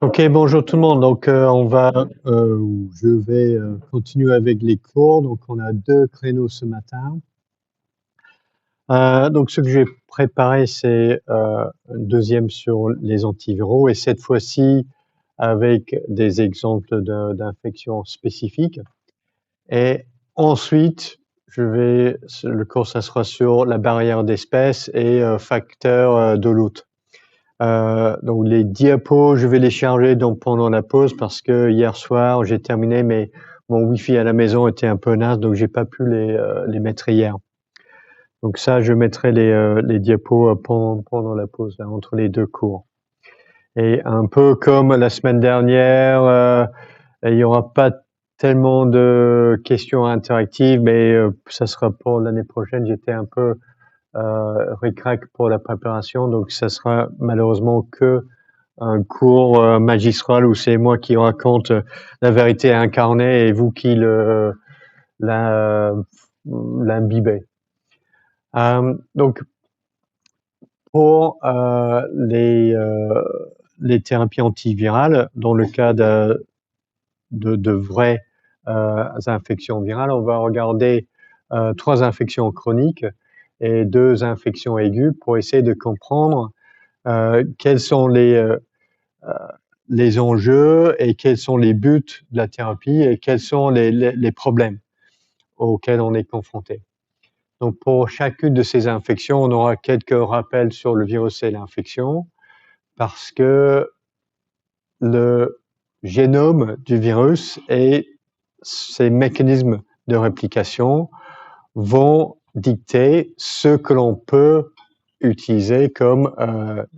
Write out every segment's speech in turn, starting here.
Ok, bonjour tout le monde. Donc, je vais continuer avec les cours. Donc, on a deux créneaux ce matin. Donc, ce que j'ai préparé, c'est un deuxième sur les antiviraux et cette fois-ci avec des exemples d'infections spécifiques. Et ensuite, le cours, ça sera sur la barrière d'espèces et facteurs de lutte. Donc les diapos, je vais les charger donc pendant la pause parce que hier soir j'ai terminé, mais mon Wi-Fi à la maison était un peu naze, donc j'ai pas pu les mettre hier. Donc ça, je mettrai les diapos pendant la pause, là, entre les deux cours. Et un peu comme la semaine dernière, il y aura pas tellement de questions interactives, mais ça sera pour l'année prochaine. J'étais un peu ric-rac pour la préparation, donc ça sera malheureusement que un cours magistral où c'est moi qui raconte la vérité incarnée et vous qui l'imbibez. Donc pour les thérapies antivirales, dans le cas de vraies infections virales, on va regarder 3 infections chroniques et 2 infections aiguës pour essayer de comprendre quels sont les enjeux et quels sont les buts de la thérapie et quels sont les problèmes auxquels on est confronté. Donc, pour chacune de ces infections, on aura quelques rappels sur le virus et l'infection parce que le génome du virus et ses mécanismes de réplication vont dicter ce que l'on peut utiliser comme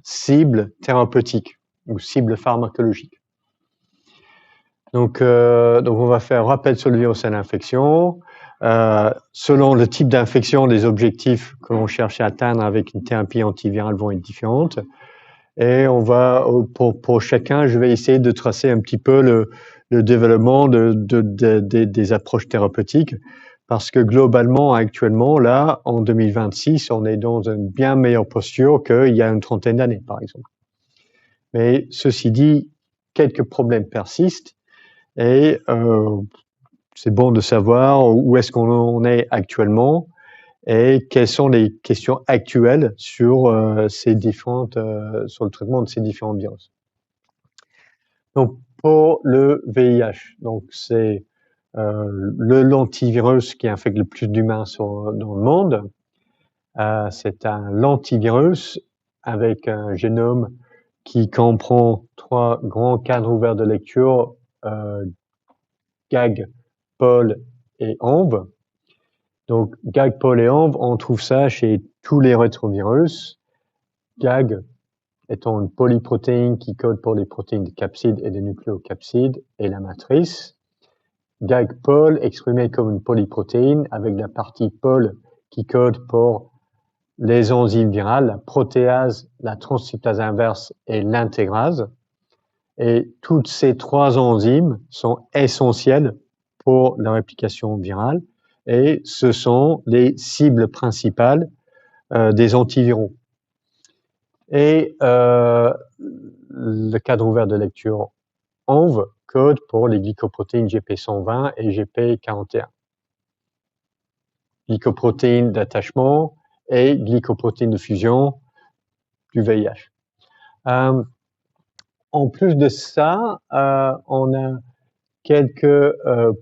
cible thérapeutique ou cible pharmacologique. Donc on va faire rappel sur le virus et l'infection. Selon le type d'infection, les objectifs que l'on cherche à atteindre avec une thérapie antivirale vont être différentes. Et on va, pour chacun, je vais essayer de tracer un petit peu le développement des approches thérapeutiques. Parce que globalement, actuellement, là, en 2026, on est dans une bien meilleure posture qu'il y a une trentaine d'années, par exemple. Mais ceci dit, quelques problèmes persistent et c'est bon de savoir où est-ce qu'on en est actuellement et quelles sont les questions actuelles sur sur le traitement de ces différents virus. Donc pour le VIH, donc c'est l'antivirus qui infecte le plus d'humains dans le monde. C'est un lentivirus avec un génome qui comprend 3 grands cadres ouverts de lecture, GAG, POL et ENV. Donc, GAG, POL et ENV, on trouve ça chez tous les rétrovirus. GAG étant une polyprotéine qui code pour les protéines de capsides et des nucléocapsides et la matrice. GAG, POL exprimé comme une polyprotéine avec la partie POL qui code pour les enzymes virales, la protéase, la transcriptase inverse et l'intégrase. Et toutes ces 3 enzymes sont essentielles pour la réplication virale et ce sont les cibles principales des antiviraux. Et le cadre ouvert de lecture ENV code pour les glycoprotéines GP120 et GP41. Glycoprotéines d'attachement et glycoprotéines de fusion du VIH. En plus de ça, on a quelques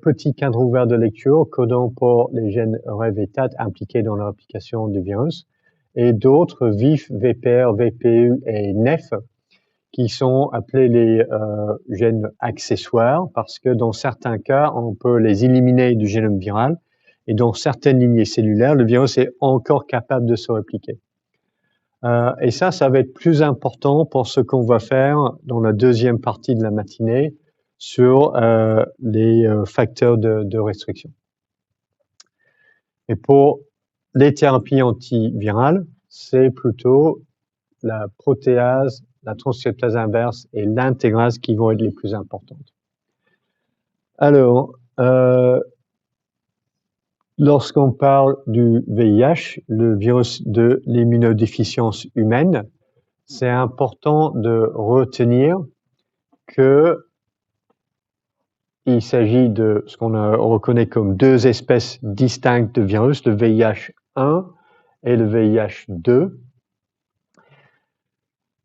petits cadres ouverts de lecture codant pour les gènes REV et TAT impliqués dans la réplication du virus et d'autres VIF, VPR, VPU et NEF qui sont appelés les gènes accessoires parce que dans certains cas, on peut les éliminer du génome viral et dans certaines lignées cellulaires, le virus est encore capable de se répliquer. Et ça va être plus important pour ce qu'on va faire dans la deuxième partie de la matinée sur les facteurs de restriction. Et pour les thérapies antivirales, c'est plutôt la protéase, la transcriptase inverse et l'intégrase qui vont être les plus importantes. Alors, lorsqu'on parle du VIH, le virus de l'immunodéficience humaine, c'est important de retenir que il s'agit de ce qu'on reconnaît comme deux espèces distinctes de virus, le VIH1 et le VIH2.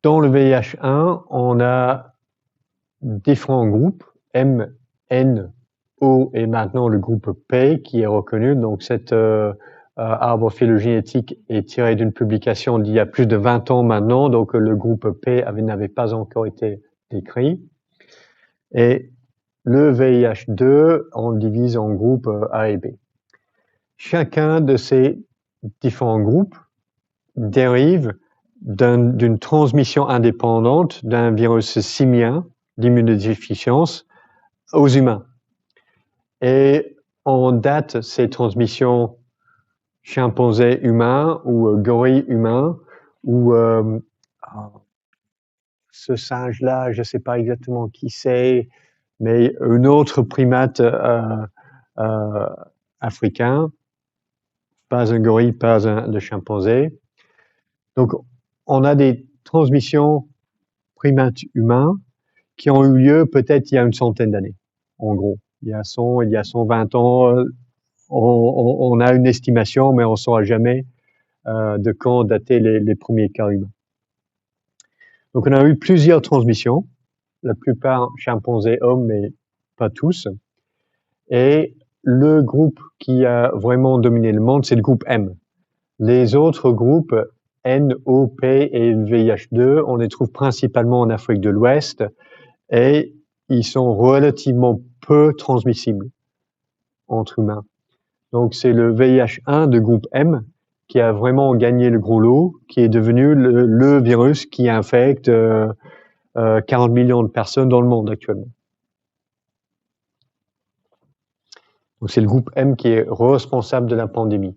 Dans le VIH1, on a différents groupes, M, N, O et maintenant le groupe P qui est reconnu. Donc cet arbre phylogénétique est tiré d'une publication d'il y a plus de 20 ans maintenant, donc le groupe P n'avait pas encore été décrit. Et le VIH2, on le divise en groupes A et B. Chacun de ces différents groupes dérive d'une transmission indépendante d'un virus simien d'immunodéficience aux humains. Et on date ces transmissions chimpanzés humains ou gorilles humains ou ce singe-là, je ne sais pas exactement qui c'est, mais un autre primate africain, pas un gorille, pas le chimpanzé. Donc, on a des transmissions primates humains qui ont eu lieu peut-être il y a une centaine d'années, en gros. Il y a 120 ans, on a une estimation, mais on ne saura jamais de quand dater les premiers cas humains. Donc, on a eu plusieurs transmissions, la plupart chimpanzés hommes, mais pas tous. Et le groupe qui a vraiment dominé le monde, c'est le groupe M. Les autres groupes, N, O, P et le VIH2, on les trouve principalement en Afrique de l'Ouest et ils sont relativement peu transmissibles entre humains. Donc c'est le VIH1 de groupe M qui a vraiment gagné le gros lot, qui est devenu le virus qui infecte 40 millions de personnes dans le monde actuellement. Donc c'est le groupe M qui est responsable de la pandémie.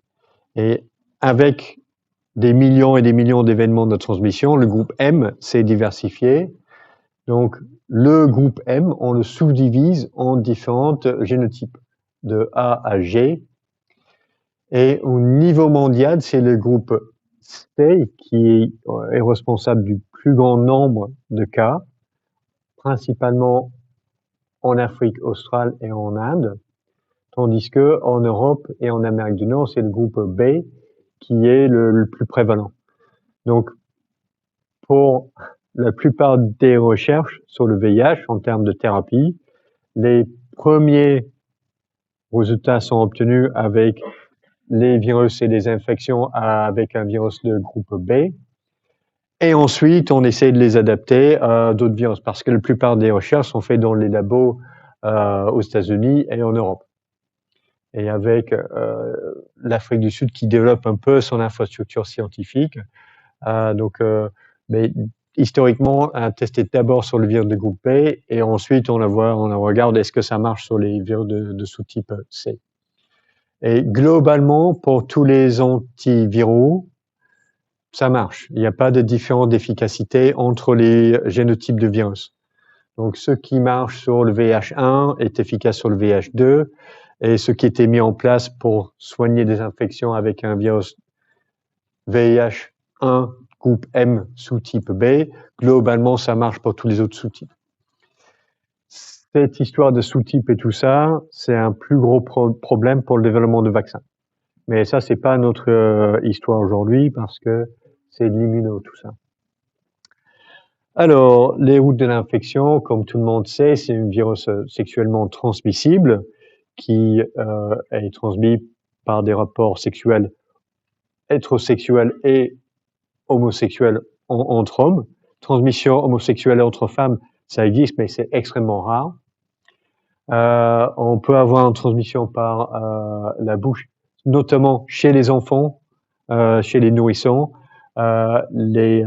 Et avec des millions et des millions d'événements de transmission, le groupe M s'est diversifié. Donc le groupe M, on le sous-divise en différentes génotypes, de A à G. Et au niveau mondial, c'est le groupe C qui est responsable du plus grand nombre de cas, principalement en Afrique australe et en Inde, tandis que en Europe et en Amérique du Nord, c'est le groupe B qui est le plus prévalent. Donc, pour la plupart des recherches sur le VIH en termes de thérapie, les premiers résultats sont obtenus avec les virus et les infections avec un virus de groupe B. Et ensuite, on essaie de les adapter à d'autres virus parce que la plupart des recherches sont faites dans les labos aux États-Unis et en Europe. Et avec l'Afrique du Sud qui développe un peu son infrastructure scientifique. Mais historiquement, on a testé d'abord sur le virus de groupe B et ensuite on regarde est-ce que ça marche sur les virus de sous-type C. Et globalement, pour tous les antiviraux, ça marche. Il n'y a pas de différence d'efficacité entre les génotypes de virus. Donc, ce qui marche sur le VIH1 est efficace sur le VIH2 et ce qui était mis en place pour soigner des infections avec un virus VIH1 groupe M sous-type B, globalement, ça marche pour tous les autres sous-types. Cette histoire de sous-type et tout ça, c'est un plus gros problème pour le développement de vaccins. Mais ça, c'est pas notre histoire aujourd'hui parce que c'est de l'immuno, tout ça. Alors, les routes de l'infection, comme tout le monde sait, c'est un virus sexuellement transmissible qui est transmis par des rapports sexuels hétérosexuels et homosexuels entre hommes. Transmission homosexuelle entre femmes, ça existe, mais c'est extrêmement rare. On peut avoir une transmission par la bouche, notamment chez les enfants, chez les nourrissons. Les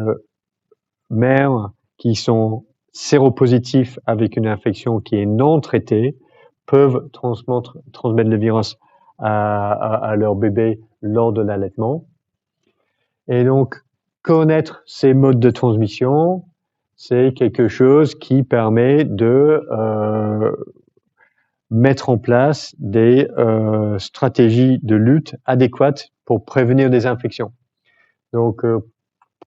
mères qui sont séropositifs avec une infection qui est non traitée peuvent transmettre le virus à leur bébé lors de l'allaitement. Et donc, connaître ces modes de transmission, c'est quelque chose qui permet de mettre en place des stratégies de lutte adéquates pour prévenir des infections. Donc,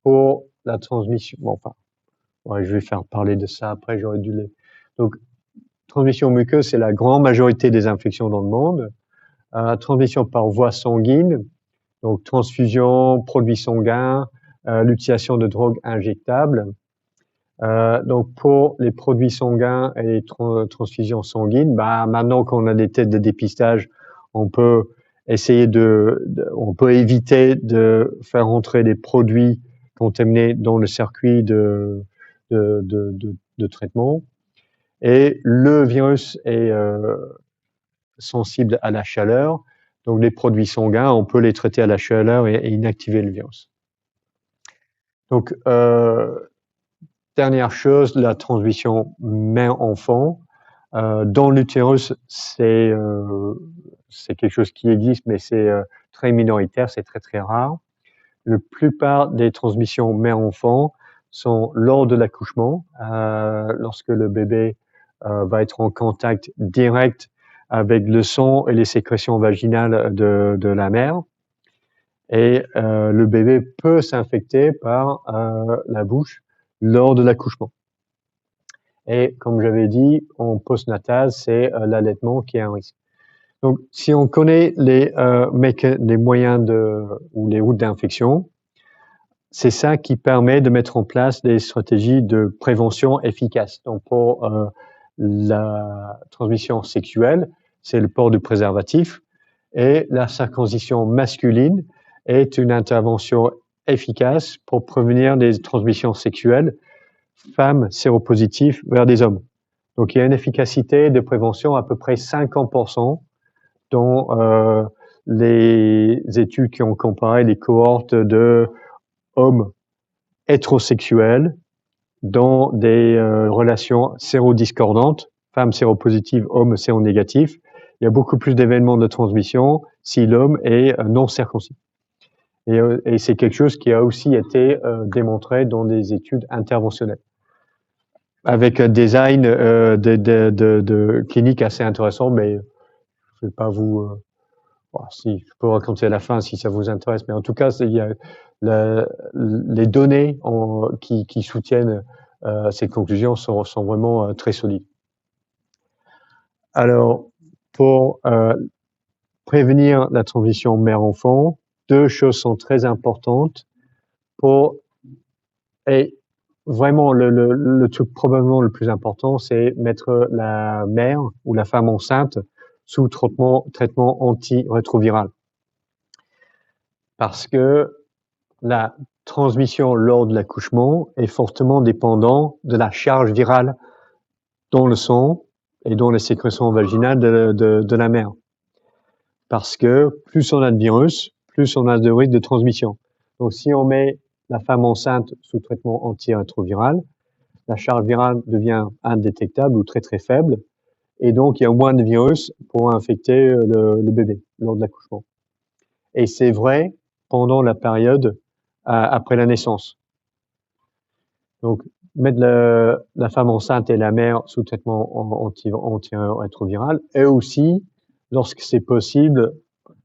pour la transmission, bon, enfin, ouais, je vais faire parler de ça après, j'aurais dû Donc, transmission muqueuse, c'est la grande majorité des infections dans le monde. Transmission par voie sanguine, donc transfusion, produits sanguins, l'utilisation de drogues injectables. Donc pour les produits sanguins et les transfusions sanguines, maintenant qu'on a des tests de dépistage, on peut essayer on peut éviter de faire entrer des produits contaminés dans le circuit de traitement. Et le virus est sensible à la chaleur. Donc les produits sanguins, on peut les traiter à la chaleur et inactiver le virus. Donc dernière chose, la transmission mère-enfant. Dans l'utérus, c'est quelque chose qui existe, mais c'est très minoritaire, c'est très très rare. La plupart des transmissions mère-enfant sont lors de l'accouchement, lorsque le bébé va être en contact direct avec le sang et les sécrétions vaginales de la mère. Et le bébé peut s'infecter par la bouche lors de l'accouchement. Et comme j'avais dit, en postnatal, c'est l'allaitement qui est un risque. Donc, si on connaît les moyens ou les routes d'infection, c'est ça qui permet de mettre en place des stratégies de prévention efficaces. Donc, pour la transmission sexuelle, c'est le port du préservatif, et la circoncision masculine est une intervention efficace pour prévenir des transmissions sexuelles femmes séropositives vers des hommes. Donc, il y a une efficacité de prévention à peu près 50% dans les études qui ont comparé les cohortes de hommes hétérosexuels dans des relations sérodiscordantes, femmes séropositives, hommes séronégatifs. Il y a beaucoup plus d'événements de transmission si l'homme est non circoncis. Et c'est quelque chose qui a aussi été démontré dans des études interventionnelles, avec un design de clinique assez intéressant, mais je ne vais pas vous... si, je peux raconter à la fin si ça vous intéresse, mais en tout cas, il y a les données qui soutiennent ces conclusions sont vraiment très solides. Alors, pour prévenir la transmission mère-enfant, deux choses sont très importantes et vraiment le truc probablement le plus important, c'est mettre la mère ou la femme enceinte sous traitement antirétroviral. Parce que la transmission lors de l'accouchement est fortement dépendante de la charge virale dans le sang et dans les sécrétions vaginales de la mère. Parce que plus on a de virus, plus on a de risque de transmission. Donc si on met la femme enceinte sous traitement antirétroviral, la charge virale devient indétectable ou très très faible, et donc il y a moins de virus pour infecter le bébé lors de l'accouchement. Et c'est vrai pendant la période après la naissance. Donc mettre la femme enceinte et la mère sous traitement antirétroviral, et aussi, lorsque c'est possible,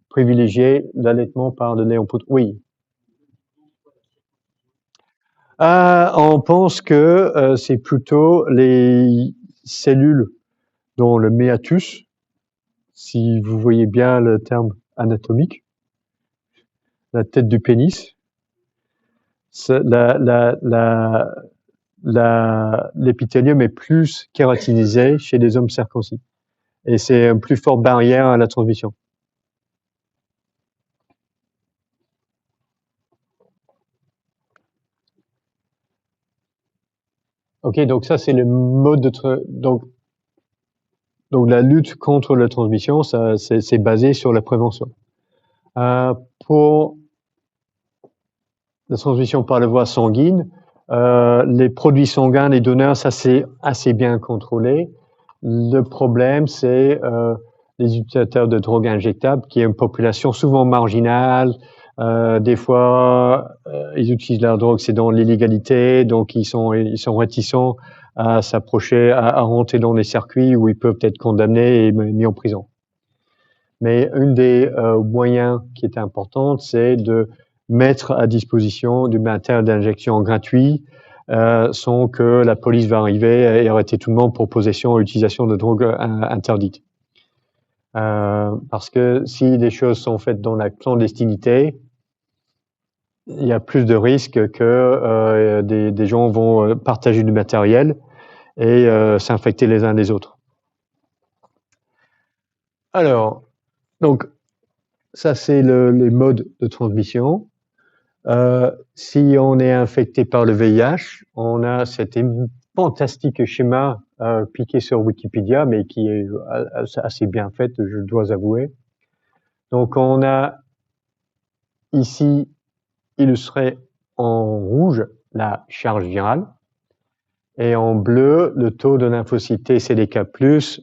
privilégier l'allaitement par le lait en poudre. Oui. On pense que c'est plutôt les cellules dans le méatus, si vous voyez bien le terme anatomique, la tête du pénis. L'épithélium est plus kératinisé chez les hommes circoncis. Et c'est une plus forte barrière à la transmission. Ok, donc ça c'est le mode de donc la lutte contre la transmission, ça c'est basé sur la prévention. Pour la transmission par la voie sanguine, les produits sanguins, les donneurs, ça c'est assez bien contrôlé. Le problème, c'est les utilisateurs de drogues injectables, qui est une population souvent marginale. Des fois, ils utilisent la drogue, c'est dans l'illégalité, donc ils sont réticents à s'approcher, à rentrer dans les circuits où ils peuvent être condamnés et mis en prison. Mais une des moyens qui est important, c'est de mettre à disposition du matériel d'injection gratuit sont que la police va arriver et arrêter tout le monde pour possession et utilisation de drogue interdite. Parce que si les choses sont faites dans la clandestinité, il y a plus de risques que des gens vont partager du matériel et s'infecter les uns les autres. Alors, donc, ça c'est les modes de transmission. Si on est infecté par le VIH, on a cet fantastique schéma piqué sur Wikipédia, mais qui est assez bien fait, je dois avouer. Donc on a ici illustré en rouge la charge virale et en bleu le taux de lymphocytes T CDK+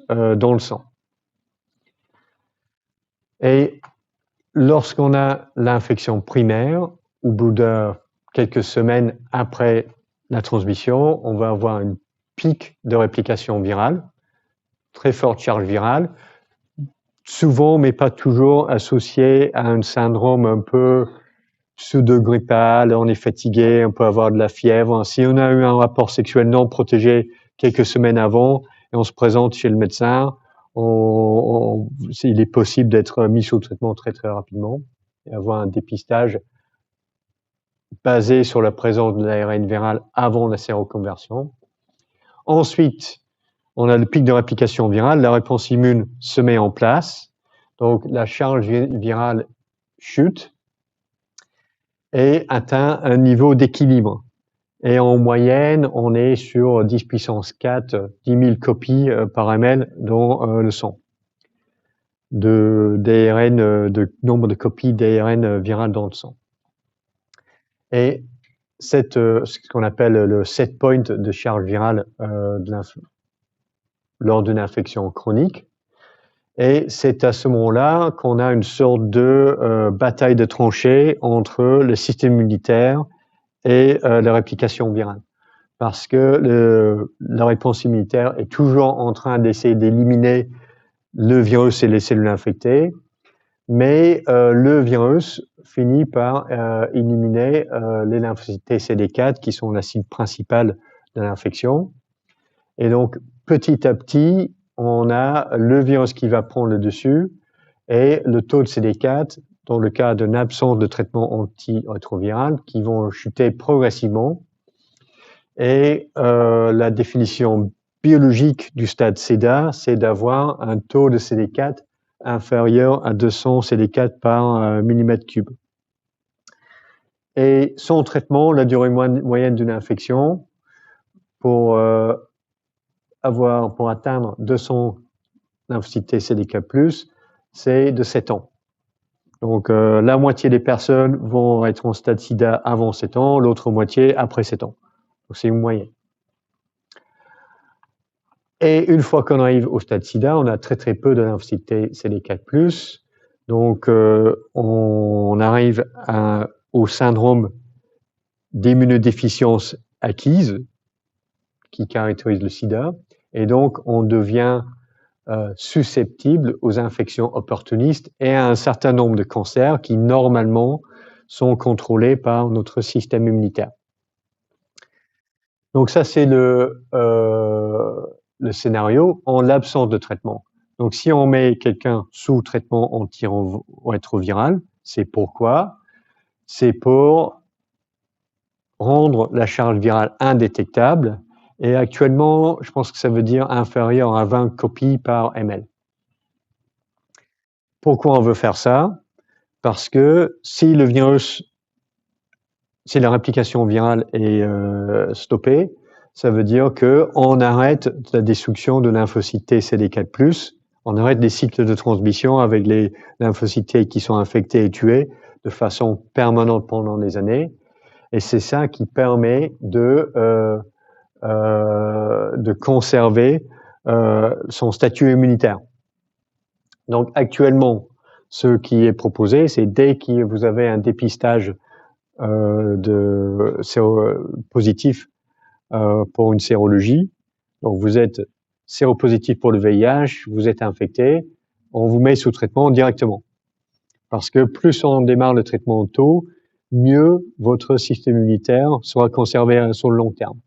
dans le sang. Et lorsqu'on a l'infection primaire, au bout de quelques semaines après la transmission, on va avoir une pic de réplication virale, très forte charge virale, souvent mais pas toujours associée à un syndrome un peu pseudo-grippal, on est fatigué, on peut avoir de la fièvre. Si on a eu un rapport sexuel non protégé quelques semaines avant et on se présente chez le médecin, il est possible d'être mis sous traitement très très rapidement et avoir un dépistage basé sur la présence de l'ARN viral avant la séroconversion. Ensuite, on a le pic de réplication virale, la réponse immune se met en place, donc la charge virale chute et atteint un niveau d'équilibre. Et en moyenne, on est sur 10 puissance 4, 10 000 copies par ml dans le sang, de nombre de copies d'ARN viral dans le sang. Et ce qu'on appelle le set point de charge virale lors d'une infection chronique. Et c'est à ce moment-là qu'on a une sorte de bataille de tranchées entre le système immunitaire et la réplication virale. Parce que la réponse immunitaire est toujours en train d'essayer d'éliminer le virus et les cellules infectées, mais le virus finit par éliminer les lymphocytes T CD4 qui sont la cible principale de l'infection. Et donc, petit à petit, on a le virus qui va prendre le dessus et le taux de CD4, dans le cas d'une absence de traitement antirétroviral, qui vont chuter progressivement. Et la définition biologique du stade SIDA, c'est d'avoir un taux de CD4 inférieur à 200 CD4 par millimètre cube. Et sans traitement, la durée moyenne d'une infection, pour atteindre 200 lymphocytes T CDK+, c'est de 7 ans. Donc la moitié des personnes vont être en stade SIDA avant 7 ans, l'autre moitié après 7 ans. Donc c'est une moyenne. Et une fois qu'on arrive au stade SIDA, on a très très peu de lymphocytes T CD4+. Donc on arrive au syndrome d'immunodéficience acquise qui caractérise le SIDA. Et donc on devient susceptible aux infections opportunistes et à un certain nombre de cancers qui normalement sont contrôlés par notre système immunitaire. Donc ça c'est le scénario en l'absence de traitement. Donc si on met quelqu'un sous traitement antirétroviral, c'est pourquoi? C'est pour rendre la charge virale indétectable. Et actuellement, je pense que ça veut dire inférieur à 20 copies par ml. Pourquoi on veut faire ça? Parce que si la réplication virale est stoppée, ça veut dire qu'on arrête la destruction de lymphocytes T CD4+, on arrête les cycles de transmission avec les lymphocytes T qui sont infectés et tués de façon permanente pendant des années. Et c'est ça qui permet de conserver son statut immunitaire. Donc actuellement, ce qui est proposé, c'est dès que vous avez un dépistage positif pour une sérologie, donc vous êtes séropositif pour le VIH, vous êtes infecté, on vous met sous traitement directement. Parce que plus on démarre le traitement tôt, mieux votre système immunitaire sera conservé sur le long terme.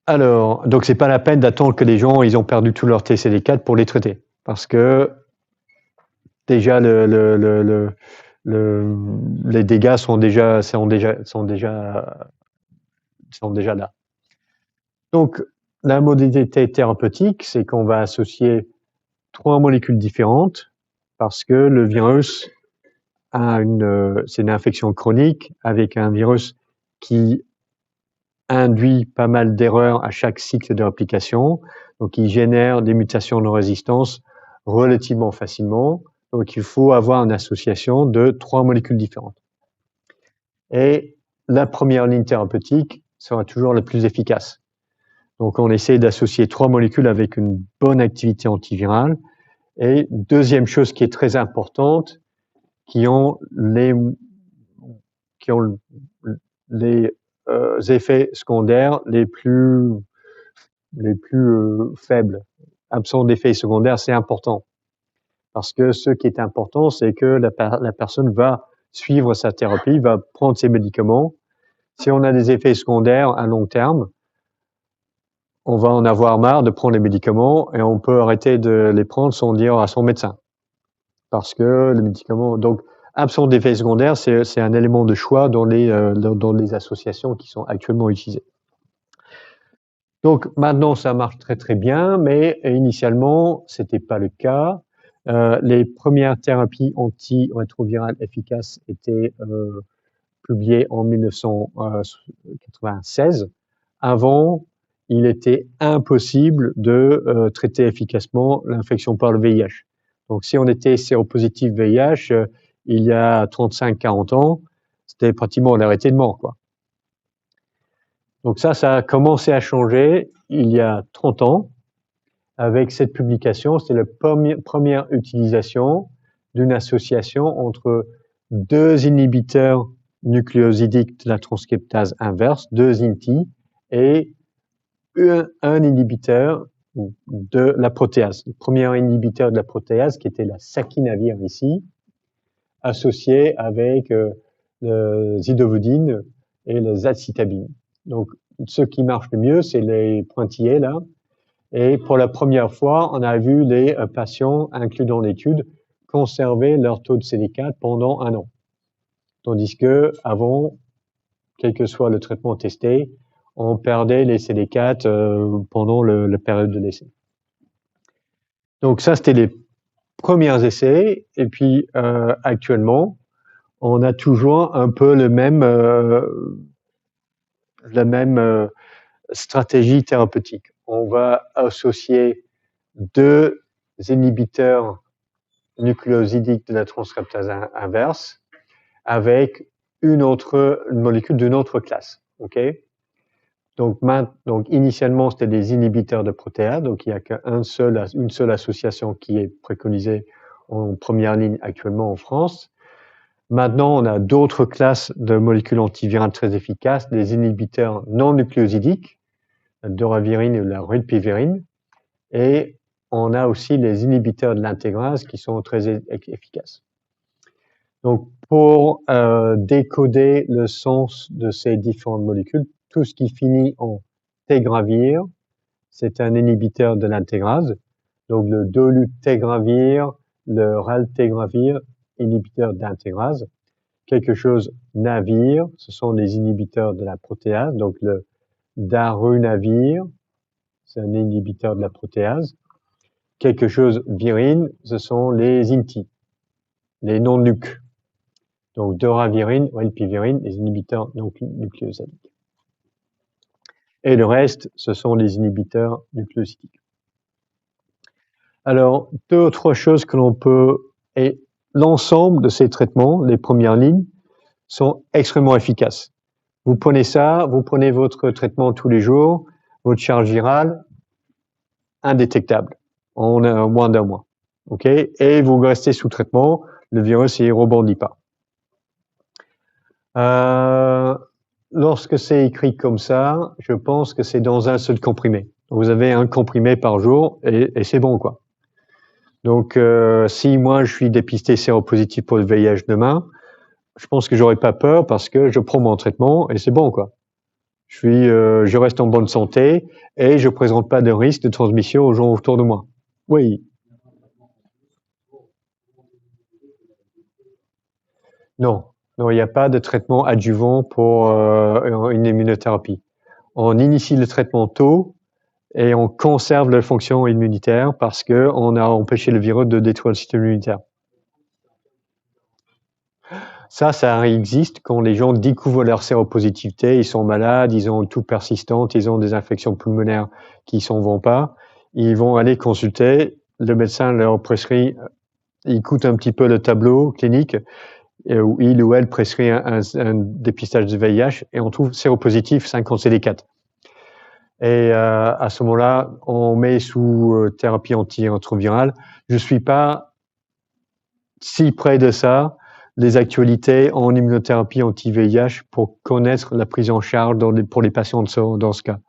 Alors, donc c'est pas la peine d'attendre que les gens ils ont perdu tout leur TCD4 pour les traiter, parce que déjà les dégâts sont déjà là. Donc, la modalité thérapeutique, c'est qu'on va associer 3 molécules différentes parce que le virus c'est une infection chronique avec un virus qui induit pas mal d'erreurs à chaque cycle de réplication. Donc, il génère des mutations de résistance relativement facilement. Donc, il faut avoir une association de 3 molécules différentes. Et la première ligne thérapeutique sera toujours la plus efficace. Donc, on essaie d'associer 3 molécules avec une bonne activité antivirale. Et deuxième chose qui est très importante, qui ont les effets secondaires les plus faibles. Absence d'effets secondaires, c'est important. Parce que ce qui est important, c'est que la personne va suivre sa thérapie, va prendre ses médicaments. Si on a des effets secondaires à long terme, on va en avoir marre de prendre les médicaments et on peut arrêter de les prendre sans dire à son médecin. Parce que les médicaments, donc, absence d'effets secondaires, c'est un élément de choix dans les associations qui sont actuellement utilisées. Donc, maintenant, ça marche très très bien, mais initialement, c'était pas le cas. Les premières thérapies antirétrovirales efficaces étaient publiées en 1996. Avant, il était impossible de traiter efficacement l'infection par le VIH. Donc, si on était séropositif VIH, il y a 35-40 ans, c'était pratiquement l'arrêté de mort, quoi. Donc ça a commencé à changer il y a 30 ans avec cette publication. C'était la première utilisation d'une association entre 2 inhibiteurs nucléosidiques de la transcriptase inverse, 2 INTI, et un inhibiteur de la protéase. Le premier inhibiteur de la protéase, qui était la saquinavir ici, associé avec le zidovudine et le zacitabine. Donc, ce qui marche le mieux, c'est les pointillés là. Et pour la première fois, on a vu les patients inclus dans l'étude conserver leur taux de CD4 pendant 1 an. Tandis que avant, quel que soit le traitement testé, on perdait les CD4 pendant la période de l'essai. Donc ça, c'était les premiers essais. Et puis actuellement, on a toujours un peu la même stratégie thérapeutique. On va associer 2 inhibiteurs nucléosidiques de la transcriptase inverse avec une molécule d'une autre classe. Okay? Donc, initialement, c'était des inhibiteurs de protéase, donc il n'y a une seule association qui est préconisée en première ligne actuellement en France. Maintenant, on a d'autres classes de molécules antivirales très efficaces, des inhibiteurs non nucléosidiques, la doravirine et la rilpivirine, et on a aussi les inhibiteurs de l'intégrase qui sont très efficaces. Donc, pour décoder le sens de ces différentes molécules, tout ce qui finit en tegravir, c'est un inhibiteur de l'intégrase. Donc, le dolutegravir, le raltegravir, inhibiteur d'intégrase. Quelque chose navir, ce sont les inhibiteurs de la protéase. Donc, le darunavir, c'est un inhibiteur de la protéase. Quelque chose virine, ce sont les INTI, les non-nuc. Donc, doravirine, rilpivirine, les inhibiteurs nucléosadiques. Et le reste, ce sont les inhibiteurs nucléosidiques. Alors, d'autres choses que l'on peut, et l'ensemble de ces traitements, les premières lignes, sont extrêmement efficaces. Vous prenez ça, vous prenez votre traitement tous les jours, votre charge virale, indétectable, en moins d'1 mois. Okay? Et vous restez sous traitement, le virus ne rebondit pas. Lorsque c'est écrit comme ça, je pense que c'est dans un seul comprimé. Vous avez un comprimé par jour et c'est bon, quoi. Donc, si moi je suis dépisté séropositif pour le VIH demain, je pense que j'aurais pas peur parce que je prends mon traitement et c'est bon, quoi. Je reste en bonne santé et je présente pas de risque de transmission aux gens autour de moi. Oui. Non, non, il n'y a pas de traitement adjuvant pour une immunothérapie. On initie le traitement tôt et on conserve la fonction immunitaire parce qu'on a empêché le virus de détruire le système immunitaire. Ça existe quand les gens découvrent leur séropositivité, ils sont malades, ils ont une toux persistante, ils ont des infections pulmonaires qui s'en vont pas. Ils vont aller consulter, le médecin leur prescrit, il écoute un petit peu le tableau clinique, où il ou elle prescrit un dépistage de VIH et on trouve séropositif 50 CD4. Et à ce moment-là, on met sous thérapie antirétrovirale. Je suis pas si près de ça, les actualités en immunothérapie anti-VIH pour connaître la prise en charge pour les patients dans ce cas.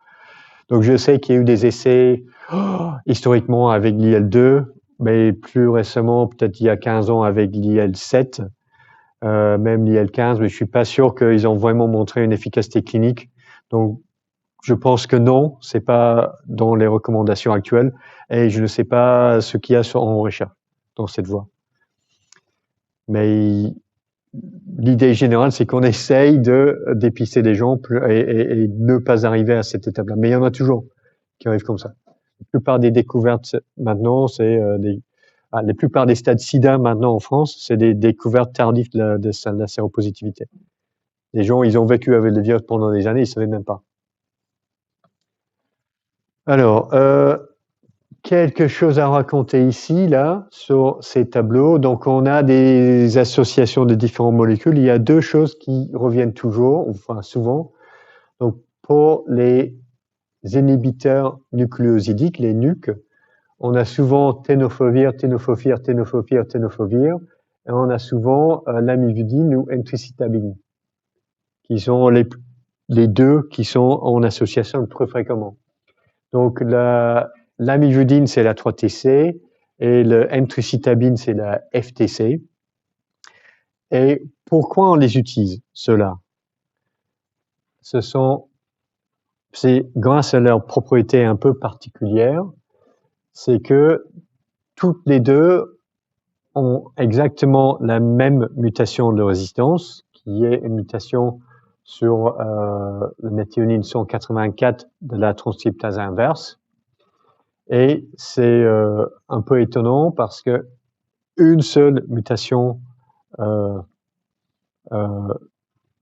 Donc je sais qu'il y a eu des essais historiquement avec l'IL-2, mais plus récemment, peut-être il y a 15 ans avec l'IL-7, même l'IL-15, mais je suis pas sûr qu'ils ont vraiment montré une efficacité clinique. Donc je pense que non, c'est pas dans les recommandations actuelles et je ne sais pas ce qu'il y a en recherche dans cette voie. Mais l'idée générale, c'est qu'on essaye de dépister les gens et ne pas arriver à cette étape-là. Mais il y en a toujours qui arrivent comme ça. La plupart des découvertes maintenant, c'est la plupart des stades SIDA maintenant en France, c'est des découvertes tardives de la séropositivité. Les gens, ils ont vécu avec le virus pendant des années, ils ne savaient même pas. Alors, quelque chose à raconter ici, là, sur ces tableaux. Donc, on a des associations de différentes molécules. Il y a deux choses qui reviennent toujours, enfin souvent. Donc, pour les inhibiteurs nucléosidiques, les NUC, on a souvent tenofovir, tenofovir, tenofovir, tenofovir, et on a souvent lamivudine ou entricitabine, qui sont les deux qui sont en association le plus fréquemment. Donc, l'amivudine, c'est la 3-TC et le entricitabine, c'est la FTC. Et pourquoi on les utilise, ceux-là? C'est grâce à leurs propriétés un peu particulières, c'est que toutes les deux ont exactement la même mutation de résistance, qui est une mutation sur le méthionine 184 de la transcriptase inverse. Et c'est un peu étonnant parce que une seule mutation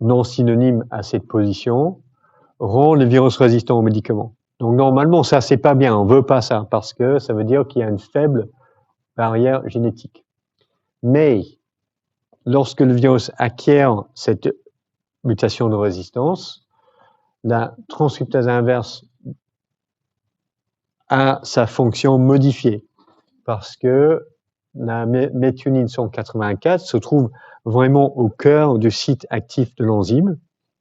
non synonyme à cette position rend le virus résistant aux médicaments. Donc normalement, ça, c'est pas bien, on veut pas ça, parce que ça veut dire qu'il y a une faible barrière génétique. Mais lorsque le virus acquiert cette mutation de résistance, la transcriptase inverse a sa fonction modifiée, parce que la méthionine 184 se trouve vraiment au cœur du site actif de l'enzyme,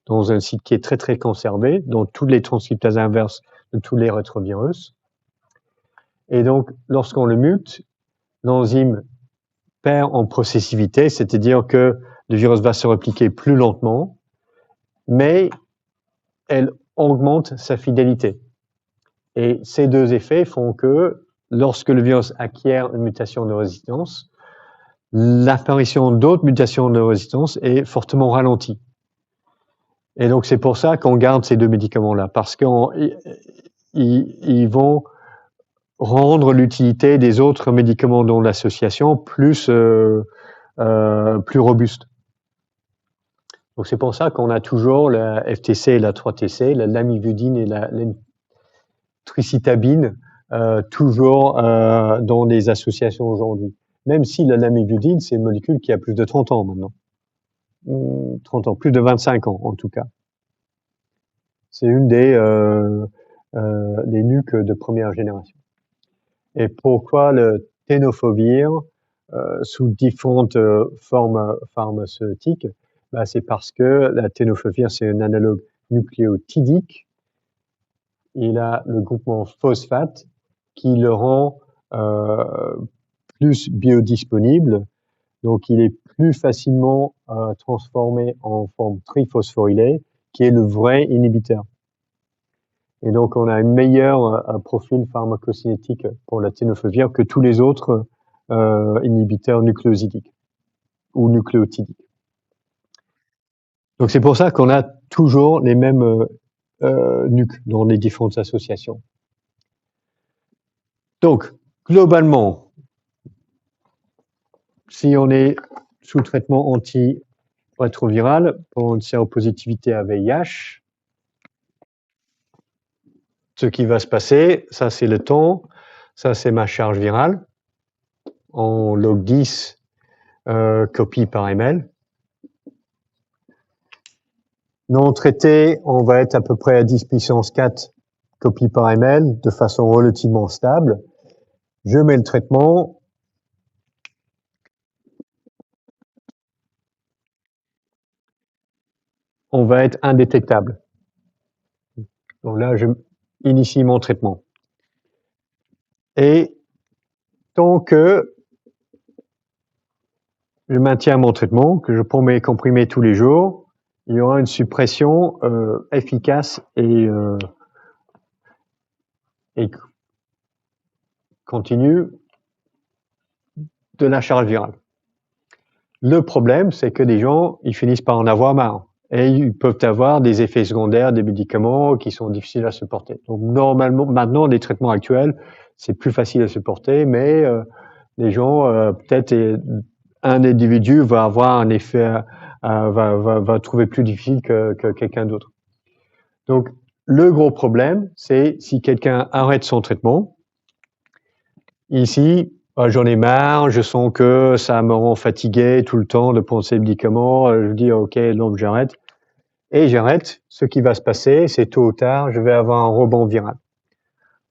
dans un site qui est très très conservé, dans toutes les transcriptases inverses de tous les rétrovirus. Et donc, lorsqu'on le mute, l'enzyme perd en processivité, c'est-à-dire que le virus va se répliquer plus lentement, mais elle augmente sa fidélité. Et ces deux effets font que lorsque le virus acquiert une mutation de résistance, l'apparition d'autres mutations de résistance est fortement ralentie. Et donc, c'est pour ça qu'on garde ces deux médicaments-là, parce qu'ils vont rendre l'utilité des autres médicaments dans l'association plus robuste. Donc, c'est pour ça qu'on a toujours la FTC et la 3-TC, la lamivudine et la tricitabine, toujours dans les associations aujourd'hui. Même si la lamivudine, c'est une molécule qui a plus de 30 ans maintenant. 30 ans, plus de 25 ans en tout cas. C'est une des NUC de première génération. Et pourquoi le tenofovir sous différentes formes pharmaceutiques? C'est parce que la tenofovir, c'est un analogue nucléotidique. Il a le groupement phosphate qui le rend plus biodisponible, donc il est plus facilement transformé en forme triphosphorylée, qui est le vrai inhibiteur. Et donc on a un meilleur profil pharmacocinétique pour la tenofovir que tous les autres inhibiteurs nucléosidiques ou nucléotidiques. Donc c'est pour ça qu'on a toujours les mêmes NUC dans les différentes associations. Donc, globalement, si on est sous traitement anti-rétroviral pour une séropositivité à VIH, ce qui va se passer, ça c'est le temps, ça c'est ma charge virale en log 10 copies par ml. Non traité, on va être à peu près à 10 puissance 4 copies par ml de façon relativement stable. Je mets le traitement. On va être indétectable. Donc là, je initie mon traitement. Et tant que je maintiens mon traitement, que je prends mes comprimés tous les jours, il y aura une suppression efficace et continue de la charge virale. Le problème, c'est que des gens, ils finissent par en avoir marre. Et ils peuvent avoir des effets secondaires des médicaments qui sont difficiles à supporter. Donc normalement, maintenant, les traitements actuels, c'est plus facile à supporter, mais les gens, peut-être un individu va avoir un effet, va trouver plus difficile que quelqu'un d'autre. Donc le gros problème, c'est si quelqu'un arrête son traitement. Ici, j'en ai marre, je sens que ça me rend fatigué tout le temps de prendre ces médicaments. Je dis ok, donc j'arrête. Et j'arrête. Ce qui va se passer, c'est tôt ou tard, je vais avoir un rebond viral.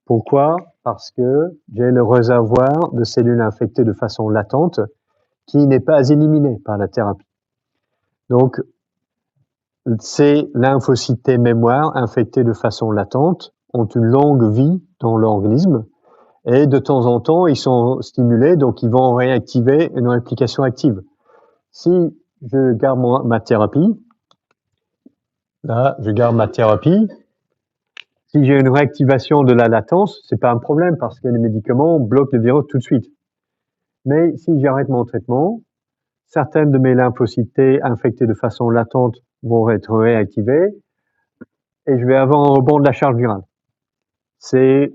Pourquoi? Parce que j'ai le réservoir de cellules infectées de façon latente qui n'est pas éliminé par la thérapie. Donc, ces lymphocytes T mémoire infectés de façon latente ont une longue vie dans l'organisme. Et de temps en temps, ils sont stimulés, donc ils vont réactiver une réplication active. Si je garde ma thérapie, là, je garde ma thérapie. Si j'ai une réactivation de la latence, c'est pas un problème parce que les médicaments bloquent le virus tout de suite. Mais si j'arrête mon traitement, certaines de mes lymphocytes T infectés de façon latente vont être réactivées et je vais avoir un rebond de la charge virale. C'est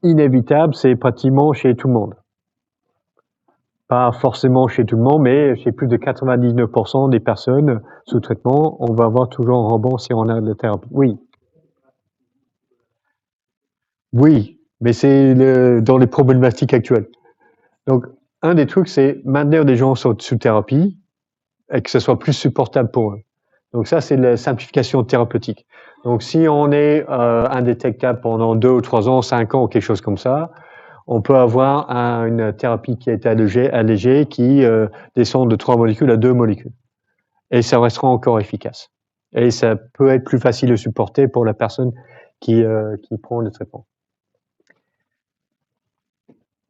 inévitable, c'est pratiquement chez tout le monde. Pas forcément chez tout le monde, mais chez plus de 99% des personnes sous traitement, on va avoir toujours un rebond si on a de la thérapie. Oui. Oui, mais c'est dans les problématiques actuelles. Donc, un des trucs, c'est maintenir des gens sous thérapie et que ce soit plus supportable pour eux. Donc ça, c'est la simplification thérapeutique. Donc si on est indétectable pendant 2 ou 3 ans, 5 ans ou quelque chose comme ça, on peut avoir une thérapie qui est allégée qui descend de 3 molécules à 2 molécules. Et ça restera encore efficace. Et ça peut être plus facile à supporter pour la personne qui prend le traitement.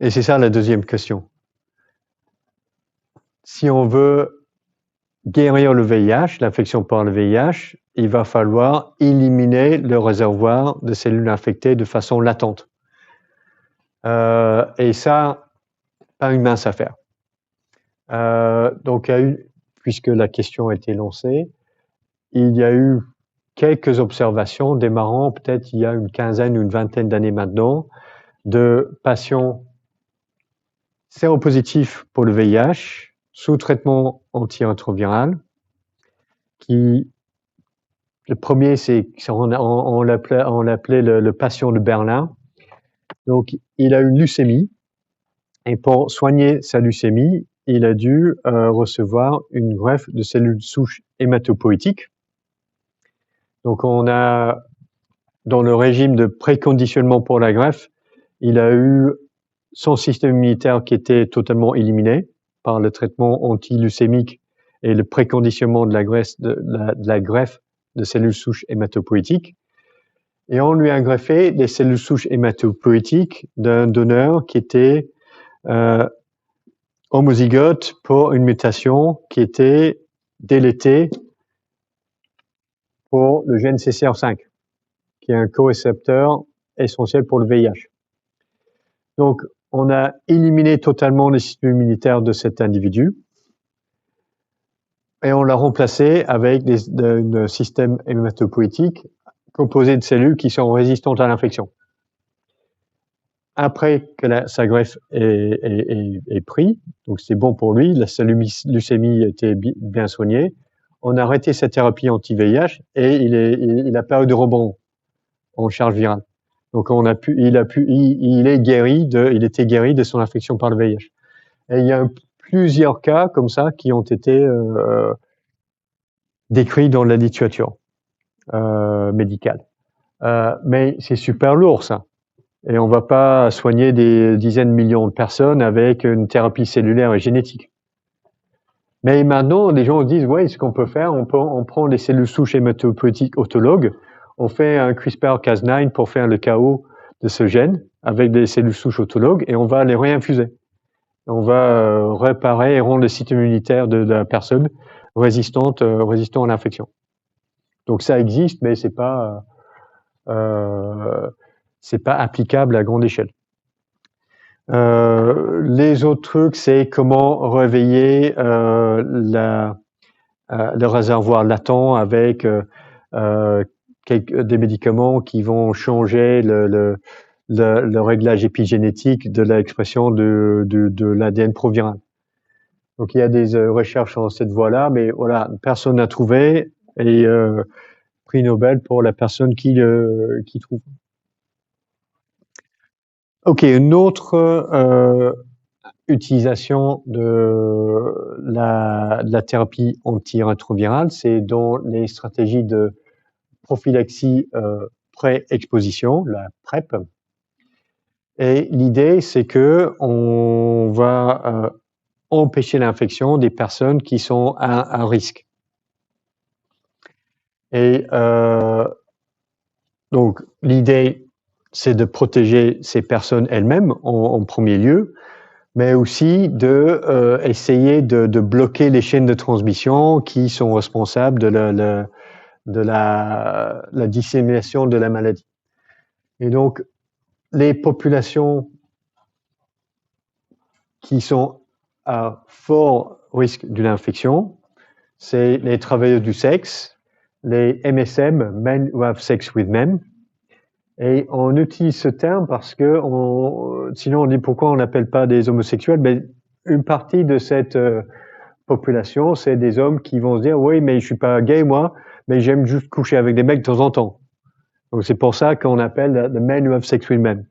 Et c'est ça la deuxième question. Si on veut guérir le VIH, l'infection par le VIH, il va falloir éliminer le réservoir de cellules infectées de façon latente. Et ça, pas une mince affaire. Donc, puisque la question a été lancée, il y a eu quelques observations démarrant peut-être il y a une quinzaine ou une vingtaine d'années maintenant de patients séropositifs pour le VIH sous traitement antirétroviral qui, le premier, on l'appelait le patient de Berlin. Donc, il a une leucémie et pour soigner sa leucémie, il a dû recevoir une greffe de cellules souches hématopoïétiques. Donc, on a, dans le régime de préconditionnement pour la greffe, il a eu son système immunitaire qui était totalement éliminé par le traitement anti-leucémique et le préconditionnement de la greffe de cellules souches hématopoïétiques. Et on lui a greffé des cellules souches hématopoïétiques d'un donneur qui était homozygote pour une mutation qui était délétée pour le gène CCR5, qui est un corécepteur essentiel pour le VIH. Donc, on a éliminé totalement les systèmes immunitaires de cet individu et on l'a remplacé avec un système hématopoïétique composé de cellules qui sont résistantes à l'infection. Après que sa greffe est prise, donc c'est bon pour lui, sa leucémie était bien soignée, on a arrêté sa thérapie anti-VIH et il a pas eu de rebond en charge virale. Donc il était guéri de son infection par le VIH. Et il y a plusieurs cas comme ça qui ont été décrits dans la littérature médicale. Mais c'est super lourd ça. Et on va pas soigner des dizaines de millions de personnes avec une thérapie cellulaire et génétique. Mais maintenant, les gens disent, ouais, ce qu'on peut faire, on prend les cellules souches hématopoïétiques autologues, on fait un CRISPR-Cas9 pour faire le KO de ce gène avec des cellules souches autologues et on va les réinfuser. On va réparer et rendre le système immunitaire de la personne résistant à l'infection. Donc ça existe, mais c'est pas applicable à grande échelle. Les autres trucs, c'est comment réveiller le réservoir latent avec des médicaments qui vont changer le réglage épigénétique de l'expression de l'ADN proviral. Donc il y a des recherches dans cette voie-là, mais voilà, personne n'a trouvé et prix Nobel pour la personne qui trouve. Ok, une autre utilisation de la thérapie antirétrovirale, c'est dans les stratégies de prophylaxie pré-exposition, la PrEP. Et l'idée, c'est que on va empêcher l'infection des personnes qui sont à risque. Et donc, l'idée, c'est de protéger ces personnes elles-mêmes en premier lieu, mais aussi de essayer de bloquer les chaînes de transmission qui sont responsables de la dissémination de la maladie. Et donc, les populations qui sont à fort risque d'une infection, c'est les travailleurs du sexe, les MSM, Men Who Have Sex with Men. Et on utilise ce terme parce que sinon on dit pourquoi on n'appelle pas des homosexuels, mais une partie de cette population, c'est des hommes qui vont se dire oui, mais je suis pas gay moi, mais j'aime juste coucher avec des mecs de temps en temps. Donc c'est pour ça qu'on appelle the men who have sex with men.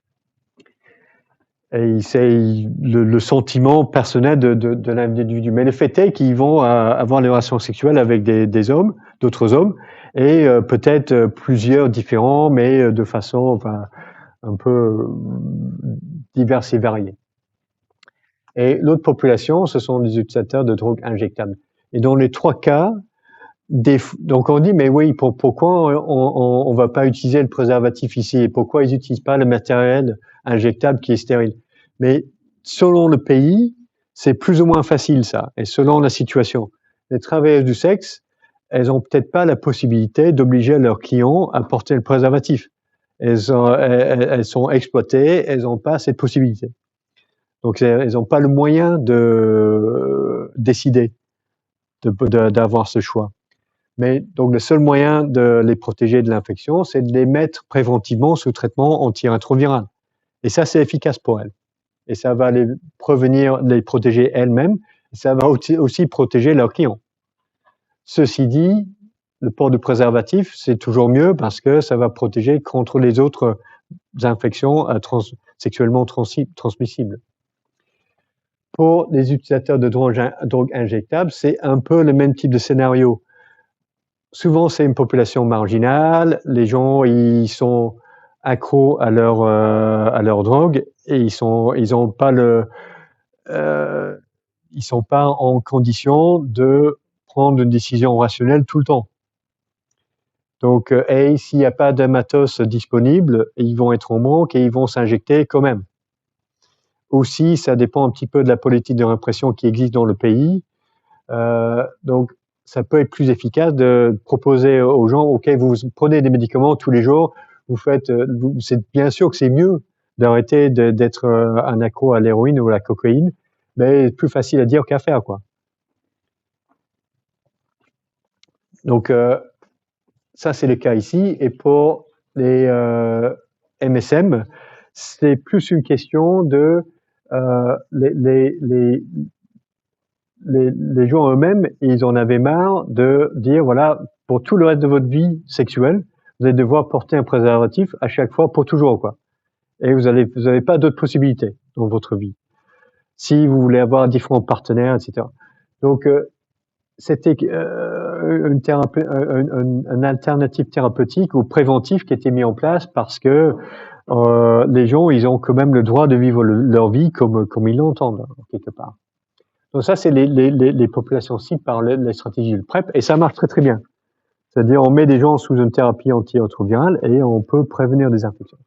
Et c'est le sentiment personnel de l'individu. Mais le fait est qu'ils vont avoir des relations sexuelles avec des hommes, d'autres hommes, et peut-être plusieurs différents, mais de façon un peu diverse et variée. Et l'autre population, ce sont les utilisateurs de drogues injectables. Et dans les trois cas, donc on dit, mais oui, pourquoi on va pas utiliser le préservatif ici? Et pourquoi ils n'utilisent pas le matériel injectable qui est stérile? Mais selon le pays, c'est plus ou moins facile ça, et selon la situation. Les travailleuses du sexe, elles ont peut-être pas la possibilité d'obliger leurs clients à porter le préservatif. Elles sont exploitées, elles n'ont pas cette possibilité. Donc elles n'ont pas le moyen de décider, d'avoir ce choix. Mais donc le seul moyen de les protéger de l'infection, c'est de les mettre préventivement sous traitement antirétroviral. Et ça, c'est efficace pour elles. Et ça va les protéger elles-mêmes. Ça va aussi protéger leurs clients. Ceci dit, le port de préservatif, c'est toujours mieux parce que ça va protéger contre les autres infections sexuellement transmissibles. Pour les utilisateurs de drogues injectables, c'est un peu le même type de scénario. Souvent, c'est une population marginale. Les gens, ils sont accros à leur drogue et ils sont pas en condition de prendre une décision rationnelle tout le temps. Donc, et s'il n'y a pas de matos disponible, ils vont être en manque et ils vont s'injecter quand même. Aussi, ça dépend un petit peu de la politique de répression qui existe dans le pays. Donc, ça peut être plus efficace de proposer aux gens, OK, vous prenez des médicaments tous les jours, c'est bien sûr que c'est mieux d'arrêter d'être un accro à l'héroïne ou à la cocaïne, mais plus facile à dire qu'à faire, quoi. Donc, ça, c'est le cas ici. Et pour les MSM, c'est plus une question de les gens eux-mêmes, ils en avaient marre de dire, voilà, pour tout le reste de votre vie sexuelle, vous allez devoir porter un préservatif à chaque fois pour toujours, quoi. Et vous avez pas d'autres possibilités dans votre vie. Si vous voulez avoir différents partenaires, etc. Donc, c'était une alternative thérapeutique ou préventive qui était mise en place parce que les gens, ils ont quand même le droit de vivre leur vie comme ils l'entendent, quelque part. Donc ça, c'est les populations cibles par les stratégies de PrEP, et ça marche très très bien. C'est-à-dire, on met des gens sous une thérapie antirétrovirale et on peut prévenir des infections.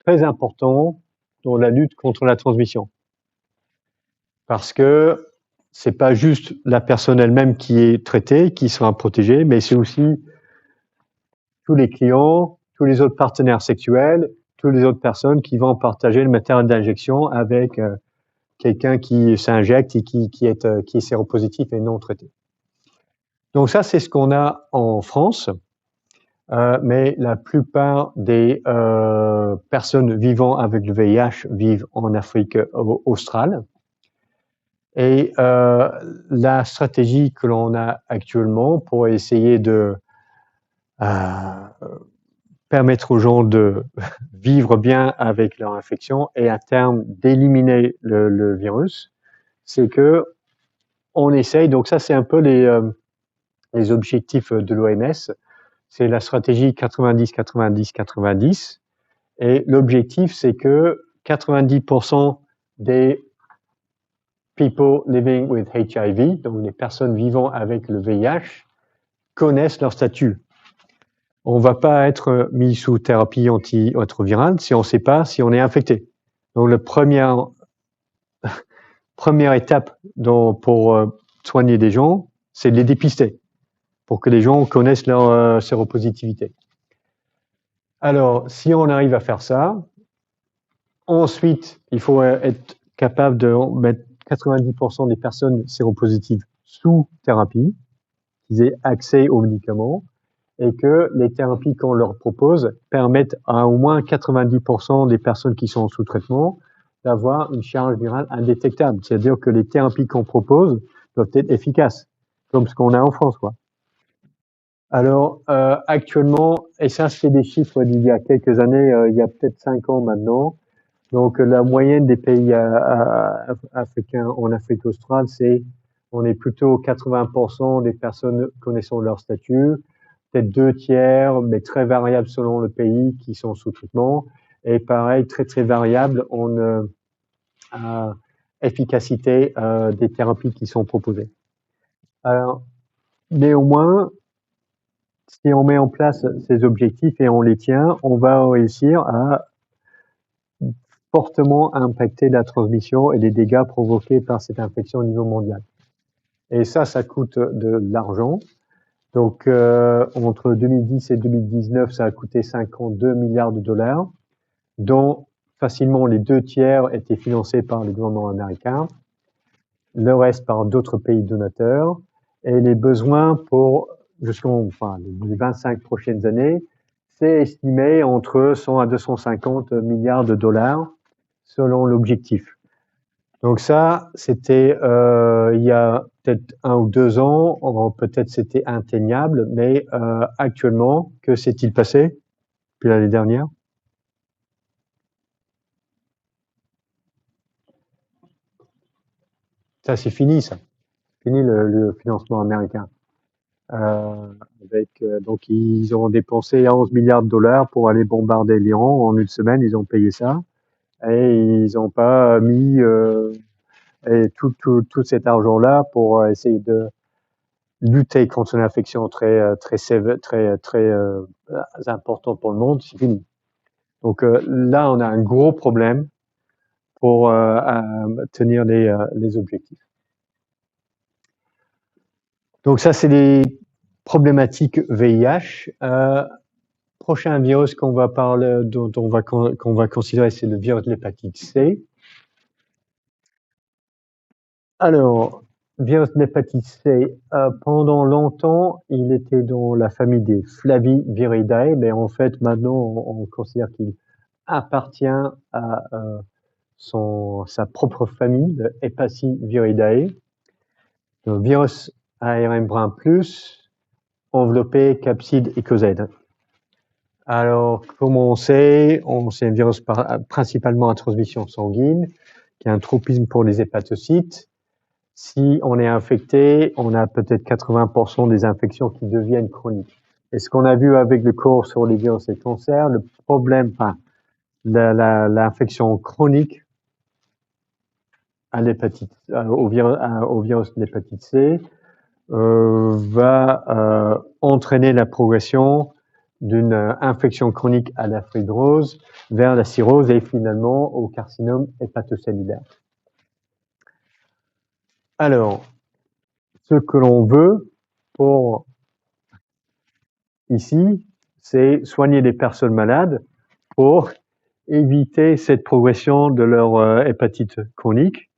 Très important dans la lutte contre la transmission. Parce que c'est pas juste la personne elle-même qui est traitée, qui sera protégée, mais c'est aussi tous les clients, tous les autres partenaires sexuels, toutes les autres personnes qui vont partager le matériel d'injection avec quelqu'un qui s'injecte et qui est séropositif et non traité. Donc ça, c'est ce qu'on a en France, mais la plupart des personnes vivant avec le VIH vivent en Afrique australe. Et la stratégie que l'on a actuellement pour essayer de permettre aux gens de vivre bien avec leur infection et à terme d'éliminer le virus, c'est que on essaye, donc ça c'est un peu les objectifs de l'OMS, c'est la stratégie 90-90-90, et l'objectif c'est que 90% des people living with HIV, donc les personnes vivant avec le VIH, connaissent leur statut. On ne va pas être mis sous thérapie antirétrovirale si on ne sait pas si on est infecté. Donc la première étape pour soigner des gens, c'est de les dépister, pour que les gens connaissent leur séropositivité. Alors, si on arrive à faire ça, ensuite, il faut être capable de mettre 90% des personnes séropositives sous thérapie, qu'ils aient accès aux médicaments, et que les thérapies qu'on leur propose permettent à au moins 90% des personnes qui sont sous traitement d'avoir une charge virale indétectable. C'est-à-dire que les thérapies qu'on propose doivent être efficaces, comme ce qu'on a en France, quoi. Alors, actuellement, et ça, c'est des chiffres d'il y a quelques années, il y a peut-être 5 ans maintenant. Donc, la moyenne des pays africains en Afrique australe, on est plutôt 80% des personnes connaissant leur statut, peut-être 2/3, mais très variable selon le pays, qui sont sous traitement. Et pareil, très très variable en efficacité des thérapies qui sont proposées. Alors, néanmoins, si on met en place ces objectifs et on les tient, on va réussir à fortement impacter la transmission et les dégâts provoqués par cette infection au niveau mondial. Et ça coûte de l'argent. Donc, entre 2010 et 2019, ça a coûté 52 milliards de dollars, dont facilement les 2/3 étaient financés par le gouvernement américain, le reste par d'autres pays donateurs, et les besoins pour les 25 prochaines années, c'est estimé entre 100 à 250 milliards de dollars selon l'objectif. Donc ça, c'était il y a peut-être 1 ou 2 ans, peut-être c'était atteignable, mais actuellement, que s'est-il passé depuis l'année dernière? Ça, c'est fini, ça. Fini le financement américain. Donc, ils ont dépensé 11 milliards de dollars pour aller bombarder l'Iran. En une semaine, ils ont payé ça. Et ils n'ont pas mis tout cet argent-là pour essayer lutter contre une infection très importante pour le monde, c'est fini. Donc là, on a un gros problème pour tenir les objectifs. Donc ça, c'est les problématiques VIH. Prochain virus qu'on va parler, qu'on va considérer, c'est le virus de l'hépatite C. Alors, virus de l'hépatite C, pendant longtemps, il était dans la famille des Flaviviridae, mais en fait, maintenant, on considère qu'il appartient à sa propre famille, le Hepaciviridae. Le virus ARN brun plus, enveloppé capside icosède. Alors, comment on sait? C'est un virus principalement à transmission sanguine, qui a un tropisme pour les hépatocytes. Si on est infecté, on a peut-être 80% des infections qui deviennent chroniques. Et ce qu'on a vu avec le cours sur les virus et le cancer, le problème, l'infection chronique au virus de l'hépatite C va entraîner la progression d'une infection chronique à la fibrose vers la cirrhose et finalement au carcinome hépatocellulaire. Alors, ce que l'on veut pour ici, c'est soigner les personnes malades pour éviter cette progression de leur hépatite chronique,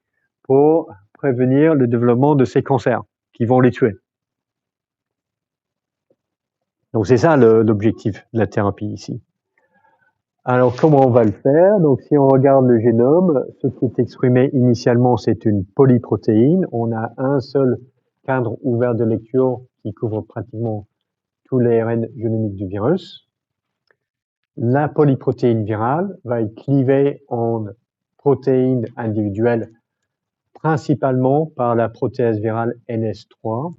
pour prévenir le développement de ces cancers qui vont les tuer. Donc c'est ça l'objectif de la thérapie ici. Alors comment on va le faire? Donc si on regarde le génome, ce qui est exprimé initialement, c'est une polyprotéine. On a un seul cadre ouvert de lecture qui couvre pratiquement tous les ARN génomiques du virus. La polyprotéine virale va être clivée en protéines individuelles, principalement par la protéase virale NS3.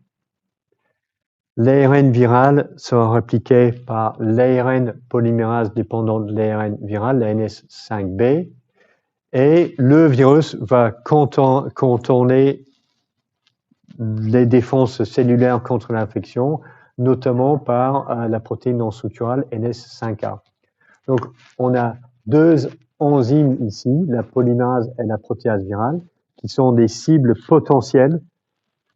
L'ARN viral sera répliqué par l'ARN polymérase dépendant de l'ARN viral, la NS5B, et le virus va contourner les défenses cellulaires contre l'infection, notamment par la protéine non structurale NS5A. Donc, on a deux enzymes ici, la polymérase et la protéase virale, qui sont des cibles potentielles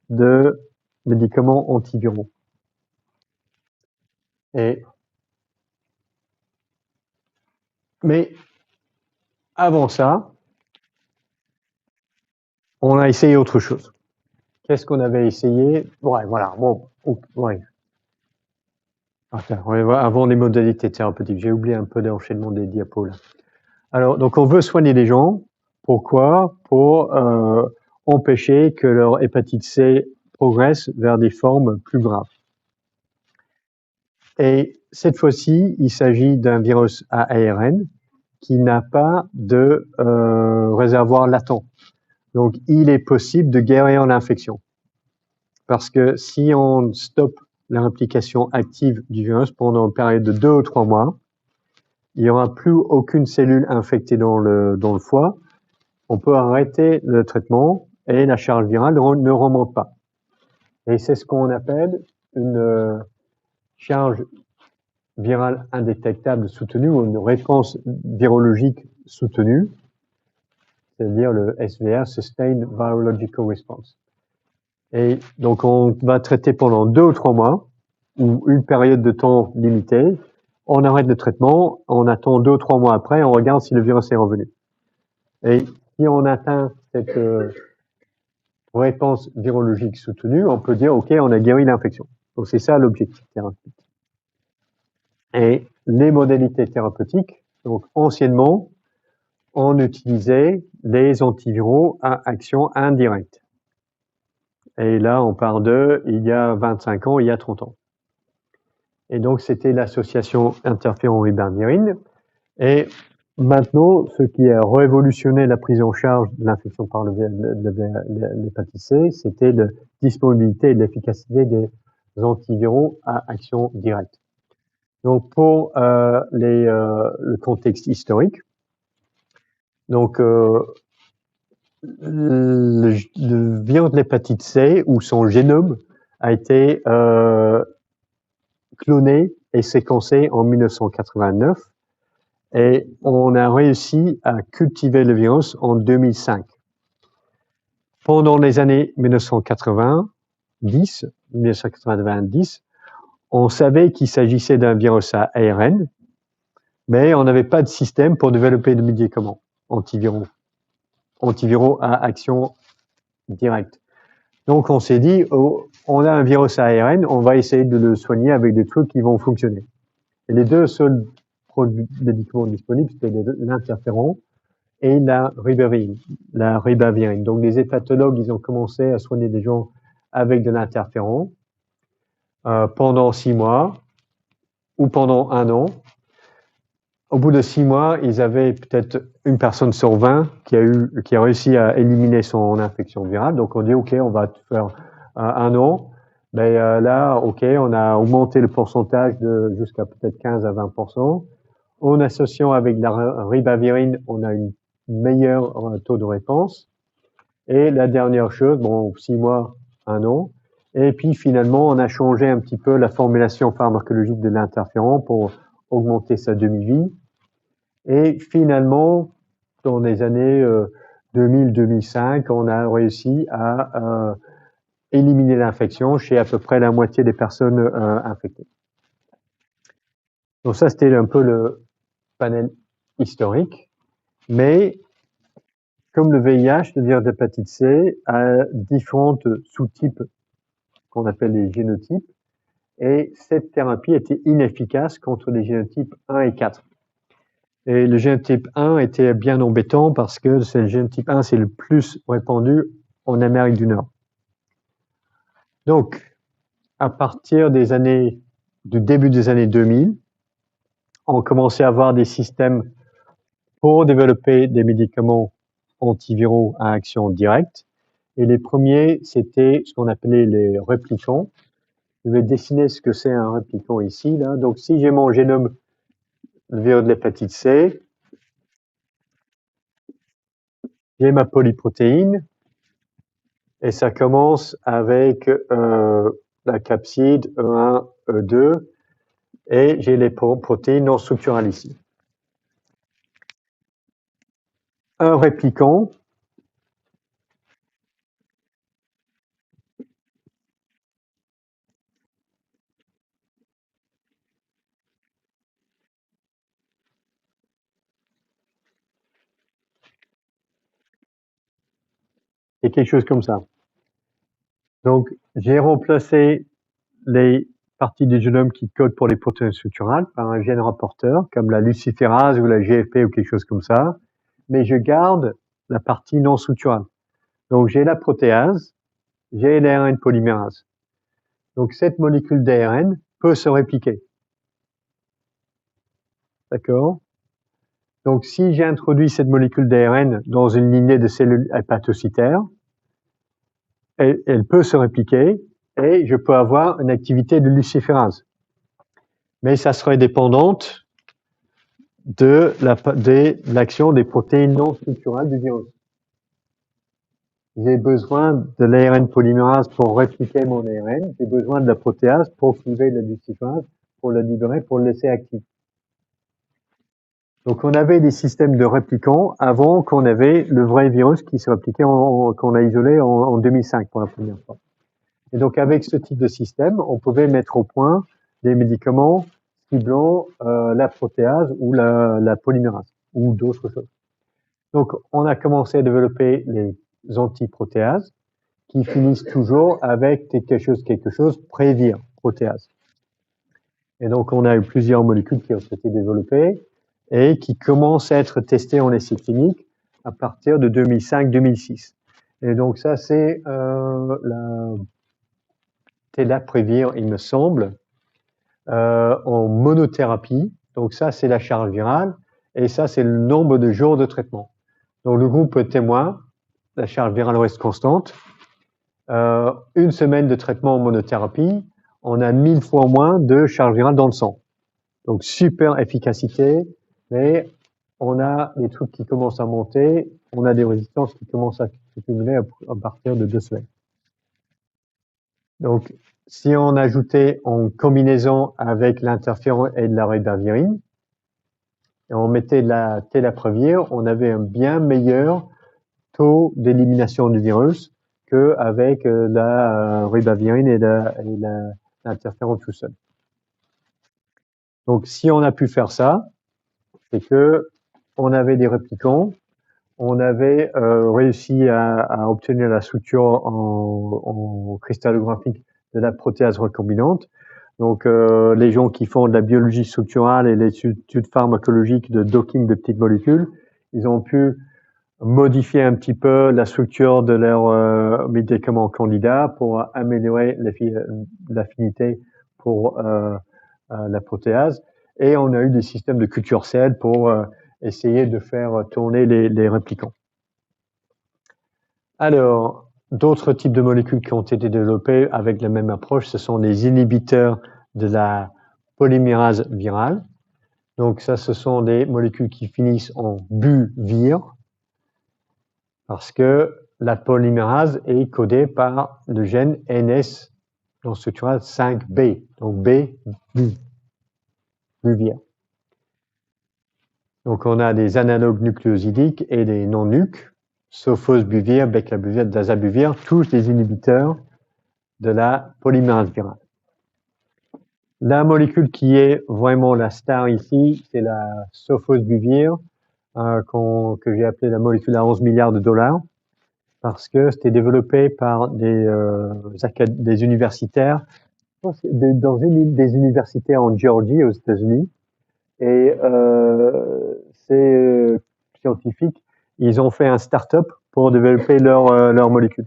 de médicaments antiviraux. Mais avant ça, on a essayé autre chose. Qu'est-ce qu'on avait essayé? Ouais, voilà. Bon, ouais. Avant les modalités thérapeutiques, j'ai oublié un peu l'enchaînement des diapos là. Alors, donc on veut soigner les gens. Pourquoi? Pour empêcher que leur hépatite C progresse vers des formes plus graves. Et cette fois-ci, il s'agit d'un virus à ARN qui n'a pas de réservoir latent. Donc, il est possible de guérir l'infection. Parce que si on stoppe la réplication active du virus pendant une période de 2 ou 3 mois, il n'y aura plus aucune cellule infectée dans le foie. On peut arrêter le traitement et la charge virale ne remonte pas. Et c'est ce qu'on appelle une charge virale indétectable soutenue ou une réponse virologique soutenue, c'est-à-dire le SVR, Sustained Virological Response. Et donc, on va traiter pendant 2 ou 3 mois, ou une période de temps limitée. On arrête le traitement, on attend 2 ou 3 mois après, on regarde si le virus est revenu. Et si on atteint cette réponse virologique soutenue, on peut dire, OK, on a guéri l'infection. Donc, c'est ça l'objectif thérapeutique. Et les modalités thérapeutiques, donc anciennement, on utilisait les antiviraux à action indirecte. Et là, on part de il y a 25 ans, il y a 30 ans. Et donc, c'était l'association interféron-ribavirin. Et maintenant, ce qui a révolutionné la prise en charge de l'infection par l'hépatite C, c'était la disponibilité et l'efficacité des antiviraux à action directe. Donc, pour le contexte historique, donc le virus de l'hépatite C ou son génome a été cloné et séquencé en 1989 et on a réussi à cultiver le virus en 2005. Pendant les années 1990, on savait qu'il s'agissait d'un virus à ARN, mais on n'avait pas de système pour développer de médicaments antiviraux à action directe. Donc on s'est dit, oh, on a un virus à ARN, on va essayer de le soigner avec des trucs qui vont fonctionner. Et les deux seuls médicaments disponibles, c'était l'interféron et la ribavirine. Donc les hépatologues, ils ont commencé à soigner des gens avec de l'interféron pendant 6 mois ou pendant 1 an. Au bout de 6 mois, ils avaient peut-être une personne sur 20 qui a réussi à éliminer son infection virale. Donc on dit, OK, on va faire 1 an. Ben, là, OK, on a augmenté le pourcentage jusqu'à peut-être 15 à 20%. En associant avec la ribavirine, on a une meilleur taux de réponse. Et la dernière chose, bon, 6 mois, 1 an. Et puis finalement, on a changé un petit peu la formulation pharmacologique de l'interféron pour augmenter sa demi-vie. Et finalement, dans les années 2000-2005, on a réussi à éliminer l'infection chez à peu près la moitié des personnes infectées. Donc ça, c'était un peu le panel historique. Mais comme le VIH, le virus d'hépatite C a différents sous-types qu'on appelle les génotypes. Et cette thérapie était inefficace contre les génotypes 1 et 4. Et le génotype 1 était bien embêtant parce que le génotype 1, c'est le plus répandu en Amérique du Nord. Donc, à partir du début des années 2000, on commençait à avoir des systèmes pour développer des médicaments antiviraux à action directe. Et les premiers, c'était ce qu'on appelait les réplicants. Je vais dessiner ce que c'est un réplicant ici. Là. Donc, si j'ai mon génome, le virus de l'hépatite C, j'ai ma polyprotéine, et ça commence avec la capside E1, E2, et j'ai les protéines non structurales ici. Un réplicant, c'est quelque chose comme ça. Donc, j'ai remplacé les parties du génome qui codent pour les protéines structurales par un gène rapporteur, comme la luciférase ou la GFP ou quelque chose comme ça, mais je garde la partie non structurale. Donc, j'ai la protéase, j'ai l'ARN polymérase. Donc, cette molécule d'ARN peut se répliquer. D'accord? Donc, si j'introduis cette molécule d'ARN dans une lignée de cellules hépatocytaires, elle peut se répliquer et je peux avoir une activité de luciférase. Mais ça serait dépendante de l'action des protéines non structurales du virus. J'ai besoin de l'ARN polymérase pour répliquer mon ARN. J'ai besoin de la protéase pour activer la luciférase, pour la libérer, pour le laisser actif. Donc, on avait des systèmes de réplicants avant qu'on avait le vrai virus qui se répliquait, qu'on a isolé en 2005 pour la première fois. Et donc, avec ce type de système, on pouvait mettre au point des médicaments ciblant la protéase ou la polymérase ou d'autres choses. Donc, on a commencé à développer les antiprotéases qui finissent toujours avec quelque chose prévir protéase. Et donc, on a eu plusieurs molécules qui ont été développées et qui commencent à être testées en essai clinique à partir de 2005-2006. Et donc, ça, c'est la Tenofovir, il me semble, en monothérapie. Donc, ça, c'est la charge virale. Et ça, c'est le nombre de jours de traitement. Donc, le groupe témoin, la charge virale reste constante. Une semaine de traitement en monothérapie, on a 1000 fois moins de charge virale dans le sang. Donc, super efficacité, mais on a des trucs qui commencent à monter, on a des résistances qui commencent à s'accumuler à partir de 2 semaines. Donc, si on ajoutait en combinaison avec l'interféron et de la ribavirine, et on mettait de la telaprevir, on avait un bien meilleur taux d'élimination du virus qu'avec la ribavirine et l'interféron tout seul. Donc, si on a pu faire ça, c'est que on avait des réplicants, on avait réussi à obtenir la structure en cristallographique de la protéase recombinante. Donc, les gens qui font de la biologie structurale et les études pharmacologiques de docking de petites molécules, ils ont pu modifier un petit peu la structure de leur médicament candidat pour améliorer l'affinité pour la protéase. Et on a eu des systèmes de culture cell pour essayer de faire tourner les réplicants. Alors, d'autres types de molécules qui ont été développées avec la même approche, ce sont les inhibiteurs de la polymérase virale. Donc ça, ce sont des molécules qui finissent en buvir, parce que la polymérase est codée par le gène NS non structural 5B, donc B, buvir. Donc on a des analogues nucléosidiques et des non-nucs, sofosbuvir, beclabuvir, dazabuvir, tous des inhibiteurs de la polymérase virale. La molécule qui est vraiment la star ici, c'est la sofosbuvir, que j'ai appelée la molécule à 11 milliards de dollars, parce que c'était développé par des universitaires, dans des universités en Géorgie, aux États-Unis. Et ces scientifiques, ils ont fait un start-up pour développer leur molécule.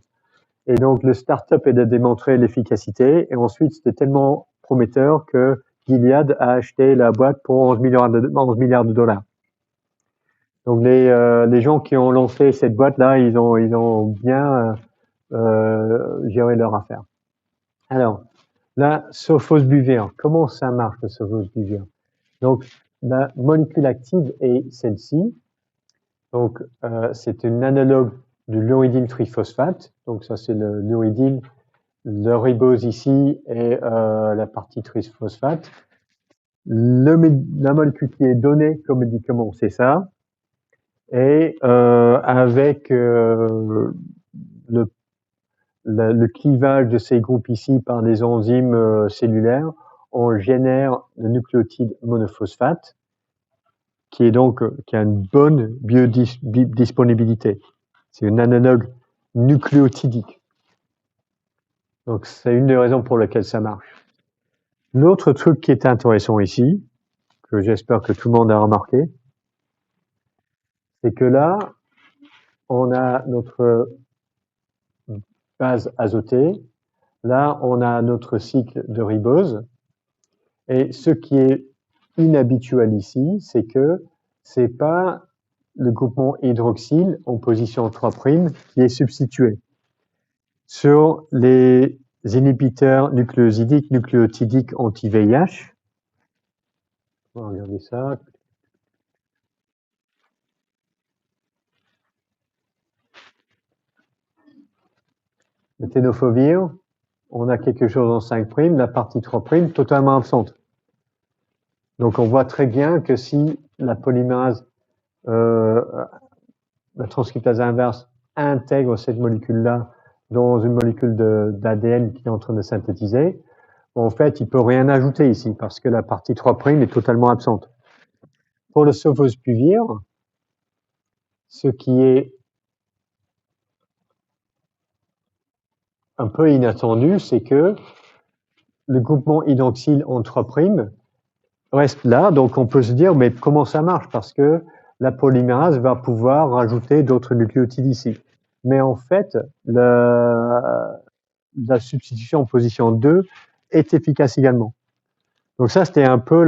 Et donc, le start-up est de démontrer l'efficacité. Et ensuite, c'était tellement prometteur que Gilead a acheté la boîte pour 11 milliards de dollars. Donc, les gens qui ont lancé cette boîte-là, ils ont bien géré leur affaire. Alors, la sofosbuvir, comment ça marche le sofosbuvir? Donc, la molécule active est celle-ci. Donc, c'est une analogue de l'uridyle triphosphate. Donc, ça, c'est l'uridyle. Le ribose ici est la partie triphosphate. La molécule qui est donnée comme médicament, c'est ça. Et avec le clivage de ces groupes ici par des enzymes cellulaires, on génère le nucléotide monophosphate, qui a une bonne biodisponibilité. C'est une analogue nucléotidique. Donc, c'est une des raisons pour lesquelles ça marche. L'autre truc qui est intéressant ici, que j'espère que tout le monde a remarqué, c'est que là, on a notre base azotée. Là, on a notre cycle de ribose. Et ce qui est inhabituel ici, c'est que c'est pas le groupement hydroxyle en position 3' qui est substitué. Sur les inhibiteurs nucléosidiques, nucléotidiques anti-VIH, on va regarder ça. Le tenofovir, on a quelque chose en 5', la partie 3' totalement absente. Donc on voit très bien que si la polymérase, la transcriptase inverse intègre cette molécule-là dans une molécule d'ADN qui est en train de synthétiser, en fait, il ne peut rien ajouter ici parce que la partie 3' est totalement absente. Pour le sofosbuvir, ce qui est un peu inattendu, c'est que le groupement hydroxyle en 3' reste là, donc on peut se dire, mais comment ça marche? Parce que la polymérase va pouvoir rajouter d'autres nucléotides ici. Mais en fait, la substitution en position 2 est efficace également. Donc ça, c'était un peu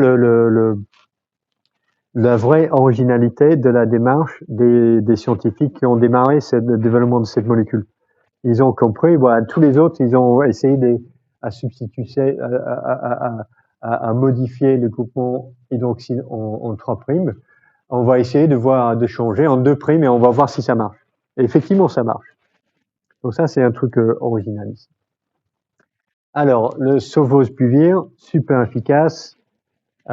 la vraie originalité de la démarche des scientifiques qui ont démarré le développement de cette molécule. Ils ont compris, voilà, tous les autres, ils ont essayé à substituer, à modifier le groupement hydroxyle en 3'. On va essayer de changer en 2' et on va voir si ça marche. Et effectivement, ça marche. Donc ça, c'est un truc original ici. Alors, le sofosbuvir, super efficace et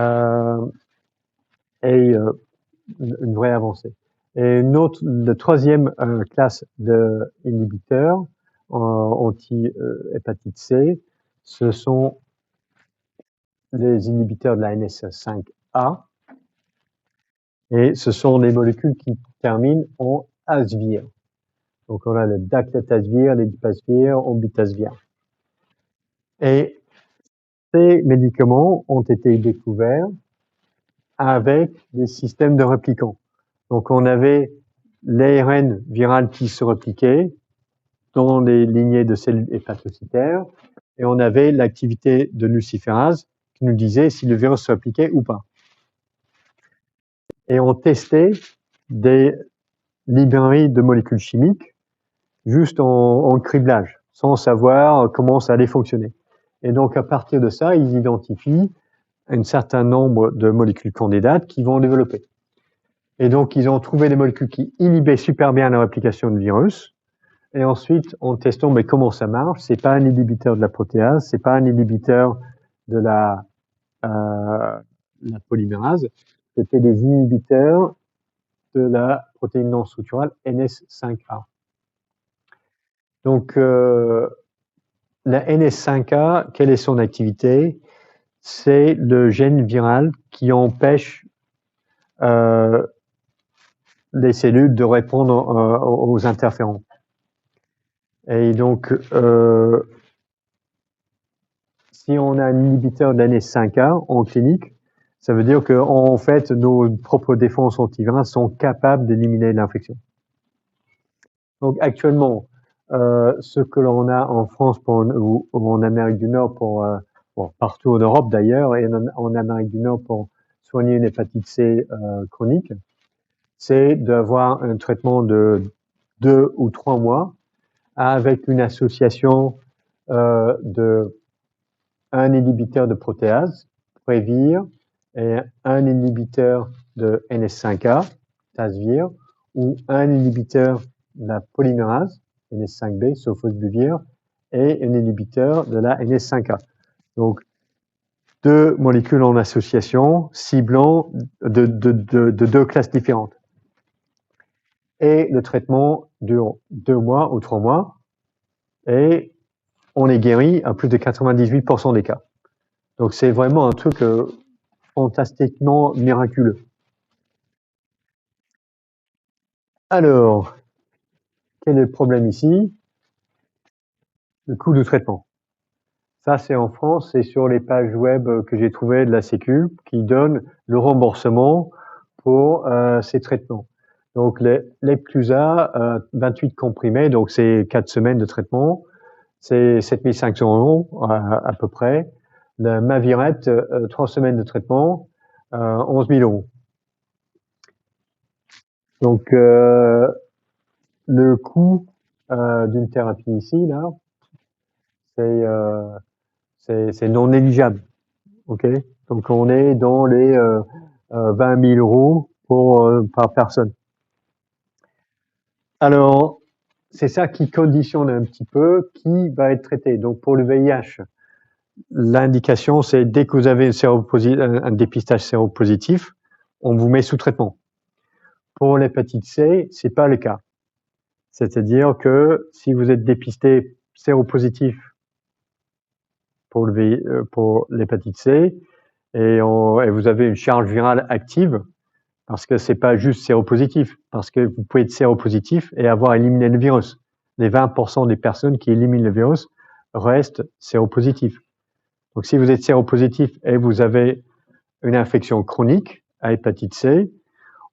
une vraie avancée. Et la troisième classe d'inhibiteurs anti-hépatite C, ce sont les inhibiteurs de la NS5A, et ce sont les molécules qui terminent en asvir. Donc on a le daclatasvir, l'edipasvir, ombitasvir. Et ces médicaments ont été découverts avec des systèmes de réplicants. Donc on avait l'ARN viral qui se repliquait dans les lignées de cellules hépatocytaires, et on avait l'activité de luciférase qui nous disait si le virus se repliquait ou pas. Et on testait des librairies de molécules chimiques juste en criblage, sans savoir comment ça allait fonctionner. Et donc à partir de ça, ils identifient un certain nombre de molécules candidates qui vont développer. Et donc ils ont trouvé des molécules qui inhibaient super bien la réplication du virus. Et ensuite, en testant mais comment ça marche, c'est pas un inhibiteur de la protéase, c'est pas un inhibiteur de la polymérase, c'était des inhibiteurs de la protéine non structurale NS5A. Donc, la NS5A, quelle est son activité? C'est le gène viral qui empêche les cellules de répondre aux interférons. Et donc, si on a un inhibiteur de la NS5A en clinique, ça veut dire qu'en fait, nos propres défenses antivirales sont capables d'éliminer l'infection. Donc actuellement, ce que l'on a en France ou en Amérique du Nord, bon, partout en Europe d'ailleurs, et en Amérique du Nord pour soigner une hépatite C chronique, c'est d'avoir un traitement de 2 ou 3 mois avec une association de un inhibiteur de protéase, Prévir, et un inhibiteur de NS5A, Tasvir, ou un inhibiteur de la polymérase, NS5B, sofosbuvir, et un inhibiteur de la NS5A. Donc, deux molécules en association ciblant de deux classes différentes. Et le traitement dure 2 mois ou 3 mois, et on est guéri à plus de 98% des cas. Donc c'est vraiment un truc fantastiquement miraculeux. Alors, quel est le problème ici? Le coût de traitement. Ça, c'est en France, c'est sur les pages web que j'ai trouvées de la Sécu qui donnent le remboursement pour ces traitements. Donc, l'Epclusa, 28 comprimés, donc c'est 4 semaines de traitement, c'est 7 500 € à peu près. Le Mavirette, 3 semaines de traitement, 11 000 €. Donc, le coût d'une thérapie ici, là, c'est non négligeable. Ok, donc on est dans les 20 000 € par personne. Alors, c'est ça qui conditionne un petit peu qui va être traité. Donc pour le VIH, l'indication, c'est dès que vous avez un dépistage séropositif, on vous met sous traitement. Pour l'hépatite C, c'est pas le cas. C'est-à-dire que si vous êtes dépisté séropositif pour l'hépatite C et vous avez une charge virale active, parce que c'est pas juste séropositif, parce que vous pouvez être séropositif et avoir éliminé le virus. Les 20% des personnes qui éliminent le virus restent séropositifs. Donc si vous êtes séropositif et vous avez une infection chronique à hépatite C,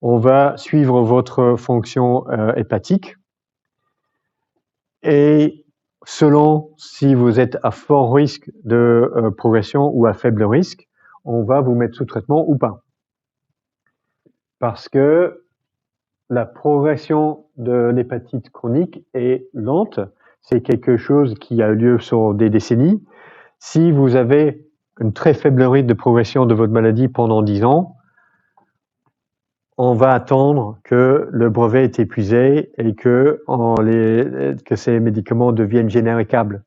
on va suivre votre fonction hépatique et selon si vous êtes à fort risque de progression ou à faible risque, on va vous mettre sous traitement ou pas. Parce que la progression de l'hépatite chronique est lente, c'est quelque chose qui a eu lieu sur des décennies. Si vous avez une très faible rythme de progression de votre maladie pendant 10 ans, on va attendre que le brevet est épuisé et que ces médicaments deviennent généricables.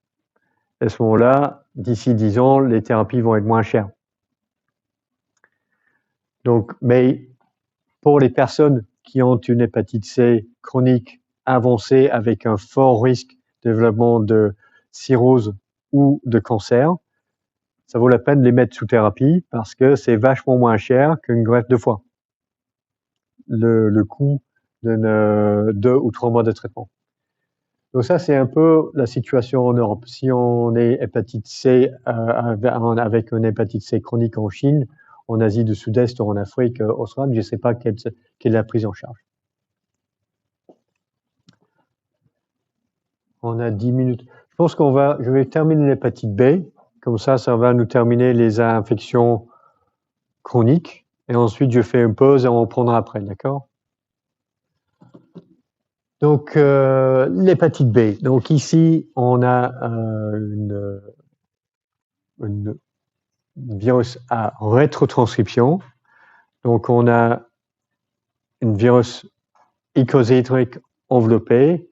À ce moment-là, d'ici 10 ans, les thérapies vont être moins chères. Donc, mais pour les personnes qui ont une hépatite C chronique avancée avec un fort risque de développement de cirrhose ou de cancer, ça vaut la peine de les mettre sous thérapie parce que c'est vachement moins cher qu'une greffe de foie. Le coût de 2 ou 3 mois de traitement. Donc ça, c'est un peu la situation en Europe. Si on est hépatite C avec une hépatite C chronique en Chine, en Asie du Sud-Est, en Afrique australe, je ne sais pas quelle est la prise en charge. On a 10 minutes. Je pense je vais terminer l'hépatite B. Comme ça va nous terminer les infections chroniques. Et ensuite, je fais une pause et on reprendra après, d'accord? Donc, l'hépatite B. Donc ici, on a une virus à rétrotranscription. Donc, on a une virus icosahédrique enveloppé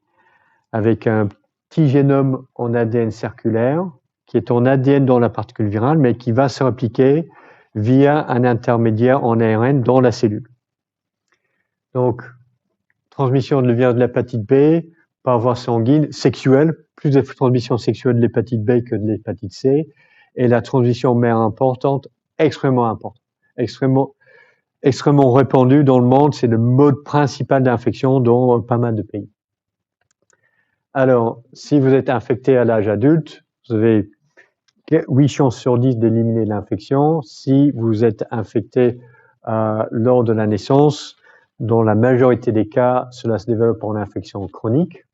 avec un petit génome en ADN circulaire qui est en ADN dans la particule virale, mais qui va se répliquer via un intermédiaire en ARN dans la cellule. Donc, transmission de virus de l'hépatite B par voie sanguine sexuelle, plus de transmission sexuelle de l'hépatite B que de l'hépatite C, et la transmission mère importante, extrêmement importante, extrêmement répandue dans le monde, c'est le mode principal d'infection dans pas mal de pays. Alors, si vous êtes infecté à l'âge adulte, vous avez 8 chances sur 10 d'éliminer l'infection. Si vous êtes infecté lors de la naissance, dans la majorité des cas, cela se développe en infection chronique.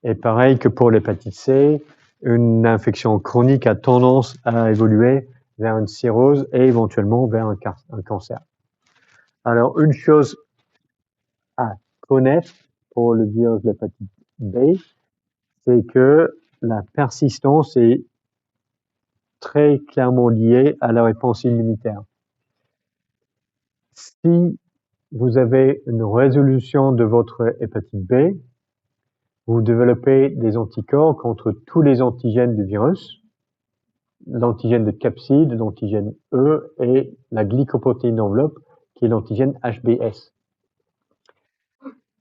Et pareil que pour l'hépatite C, une infection chronique a tendance à évoluer vers une cirrhose et éventuellement vers un cancer. Alors, une chose à connaître pour le virus de l'hépatite B, c'est que la persistance est très clairement liée à la réponse immunitaire. Si vous avez une résolution de votre hépatite B, vous développez des anticorps contre tous les antigènes du virus, l'antigène de capsid, l'antigène E et la glycoprotéine d'enveloppe, qui est l'antigène HBS.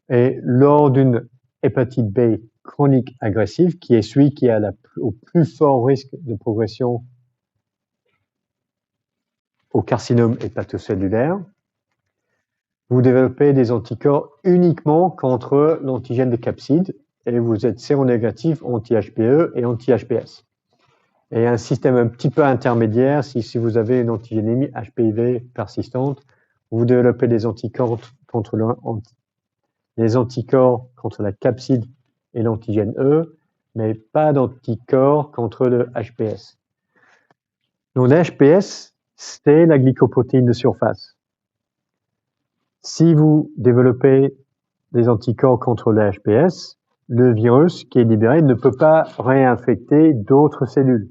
Et lors d'une hépatite B chronique agressive, qui est celui qui a au plus fort risque de progression au carcinome hépatocellulaire, vous développez des anticorps uniquement contre l'antigène de capsid et vous êtes séronégatif anti-HBe et anti-HBS. Et un système un petit peu intermédiaire, si vous avez une antigénémie HPV persistante, vous développez des anticorps contre la capsid et l'antigène E, mais pas d'anticorps contre le HBS. Donc le HBS, c'est la glycoprotéine de surface. Si vous développez des anticorps contre le HBS, le virus qui est libéré ne peut pas réinfecter d'autres cellules.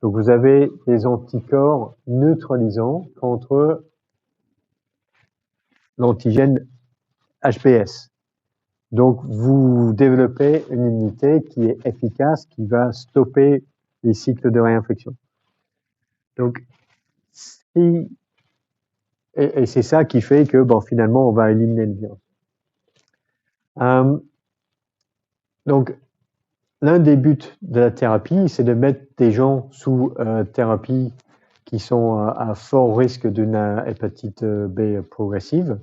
Donc vous avez des anticorps neutralisants contre l'antigène HBS. Donc vous développez une immunité qui est efficace, qui va stopper les cycles de réinfection. Donc et c'est ça qui fait que finalement on va éliminer le virus. Donc l'un des buts de la thérapie, c'est de mettre des gens sous thérapie qui sont à fort risque d'une hépatite B progressive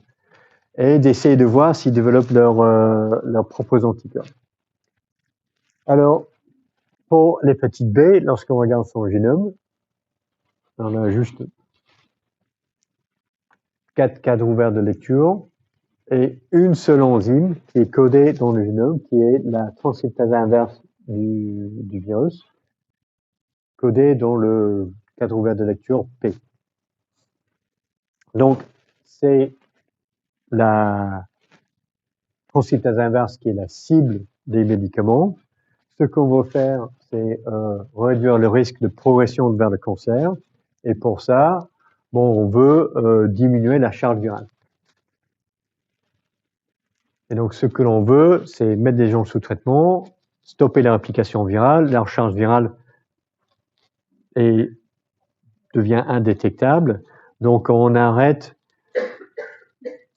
et d'essayer de voir s'ils développent leurs propres anticorps. Alors, pour l'hépatite B, lorsqu'on regarde son génome, on a juste 4 cadres ouverts de lecture et une seule enzyme qui est codée dans le génome, qui est la transcriptase inverse du virus, codée dans le cadre ouvert de lecture P. Donc, c'est la transcriptase inverse qui est la cible des médicaments. Ce qu'on veut faire, c'est réduire le risque de progression vers le cancer. Et pour ça, on veut diminuer la charge virale. Et donc, ce que l'on veut, c'est mettre des gens sous traitement stopper la réplication virale, la recharge virale devient indétectable. Donc, on arrête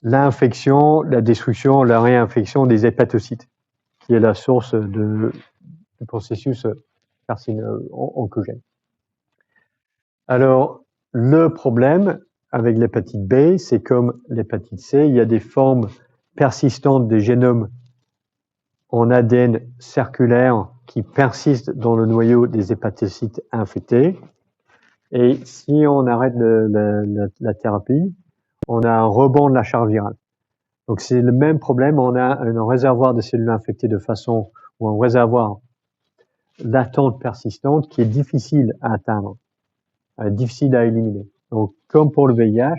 l'infection, la destruction, la réinfection des hépatocytes, qui est la source du processus oncogène. Alors, le problème avec l'hépatite B, c'est comme l'hépatite C, il y a des formes persistantes des génomes en ADN circulaire qui persistent dans le noyau des hépatocytes infectés. Et si on arrête la thérapie, on a un rebond de la charge virale. Donc c'est le même problème, on a un réservoir de cellules infectées de façon, ou un réservoir latente persistante qui est difficile à atteindre, difficile à éliminer. Donc comme pour le VIH,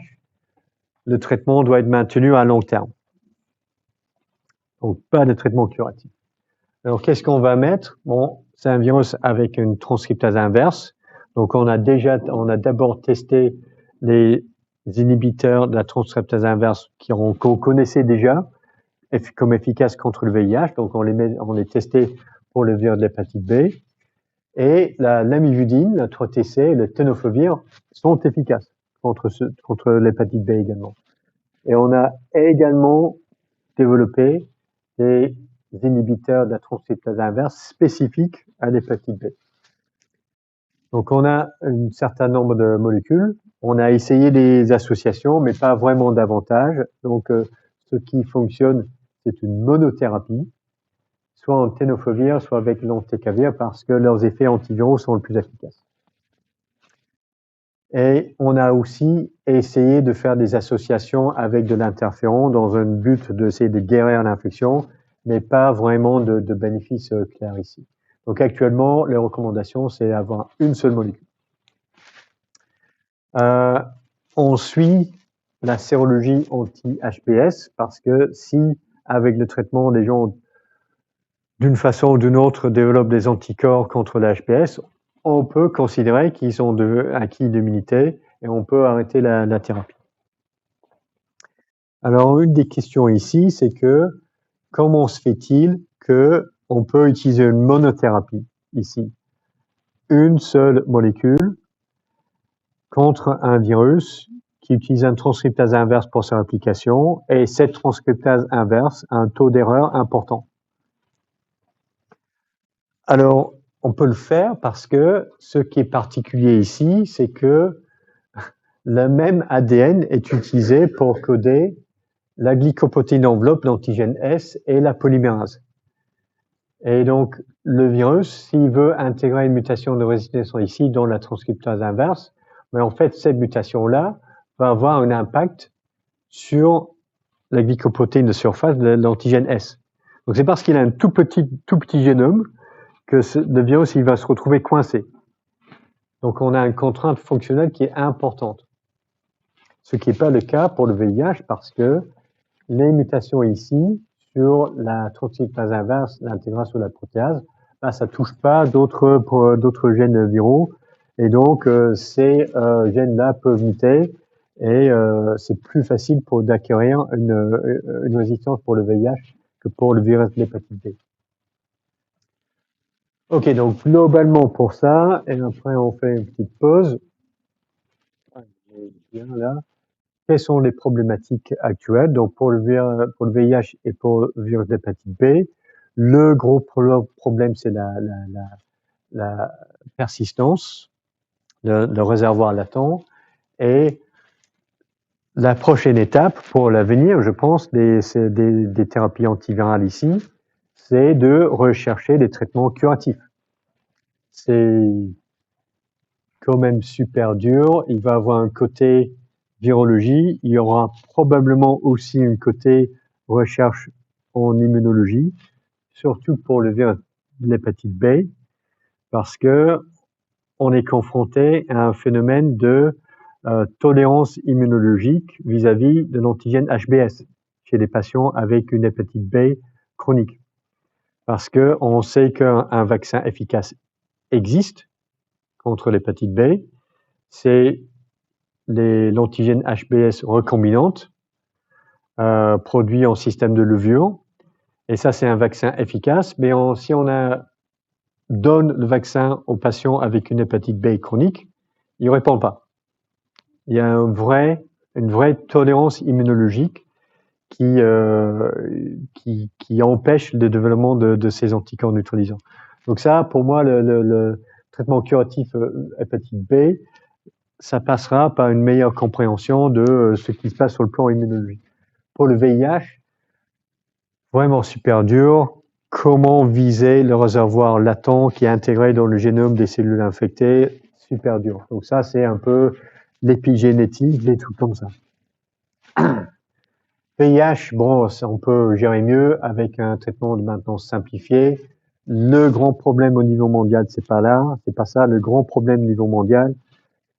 le traitement doit être maintenu à long terme. Donc pas de traitement curatif. Alors qu'est-ce qu'on va mettre? Bon, c'est un virus avec une transcriptase inverse. Donc on a d'abord testé les inhibiteurs de la transcriptase inverse qu'on connaissait déjà comme efficaces contre le VIH. Donc on les testait pour le virus de l'hépatite B. Et l'amivudine, la 3-TC et le tenofovir sont efficaces contre l'hépatite B également. Et on a également développé des inhibiteurs de la transcriptase inverse spécifiques à l'hépatite B. Donc on a un certain nombre de molécules. On a essayé des associations, mais pas vraiment d'avantage. Donc ce qui fonctionne, c'est une monothérapie, soit en tenofovir, soit avec l'entecavir, parce que leurs effets antiviraux sont les plus efficaces. Et on a aussi essayé de faire des associations avec de l'interféron dans un but d'essayer de guérir l'infection, mais pas vraiment de bénéfices clairs ici. Donc actuellement, les recommandations, c'est d'avoir une seule molécule. On suit la sérologie anti-HPS parce que si, avec le traitement, les gens, d'une façon ou d'une autre, développent des anticorps contre la HPS, on peut considérer qu'ils ont acquis l'immunité et on peut arrêter la thérapie. Alors, une des questions ici, c'est que comment se fait-il qu'on peut utiliser une monothérapie ici? Une seule molécule contre un virus qui utilise un transcriptase inverse pour sa réplication et cette transcriptase inverse a un taux d'erreur important. Alors, on peut le faire parce que ce qui est particulier ici, c'est que le même ADN est utilisé pour coder la glycoprotéine enveloppe, l'antigène S et la polymérase. Et donc, le virus, s'il veut intégrer une mutation de résistance ici dans la transcriptase inverse, mais en fait, cette mutation-là va avoir un impact sur la glycoprotéine de surface de l'antigène S. Donc, c'est parce qu'il a un tout petit génome que le virus, il va se retrouver coincé. Donc, on a une contrainte fonctionnelle qui est importante. Ce qui n'est pas le cas pour le VIH parce que les mutations ici, sur la transcriptase inverse, l'intégration de la protéase, ben, ça ne touche pas d'autres gènes viraux. Et donc, ces gènes-là peuvent muter et c'est plus facile d'acquérir une résistance pour le VIH que pour le virus de l'hépatite B. Ok, donc globalement pour ça, et après on fait une petite pause. Bien là. Quelles sont les problématiques actuelles? Donc pour le VIH et pour le virus d'hépatite B, le gros problème c'est la persistance, le réservoir latent, et la prochaine étape pour l'avenir, je pense, des thérapies antivirales ici, c'est de rechercher des traitements curatifs. C'est quand même super dur. Il va avoir un côté virologie. Il y aura probablement aussi un côté recherche en immunologie, surtout pour le virus de l'hépatite B, parce que on est confronté à un phénomène de tolérance immunologique vis-à-vis de l'antigène HBS chez les patients avec une hépatite B chronique. Parce qu'on sait qu'un vaccin efficace existe contre l'hépatite B, c'est l'antigène HBS recombinante produit en système de levure Et ça, c'est un vaccin efficace. Mais si on donne le vaccin aux patients avec une hépatite B chronique, ils ne répondent pas. Il y a une vraie tolérance immunologique qui empêche le développement de ces anticorps neutralisants. Donc ça, pour moi, le traitement curatif hépatite B, ça passera par une meilleure compréhension de ce qui se passe sur le plan immunologique. Pour le VIH, vraiment super dur. Comment viser le réservoir latent qui est intégré dans le génome des cellules infectées? Super dur. Donc ça, c'est un peu l'épigénétique, des trucs comme ça. VIH, bon, on peut gérer mieux avec un traitement de maintenance simplifié. Le grand problème au niveau mondial, c'est pas ça. Le grand problème au niveau mondial,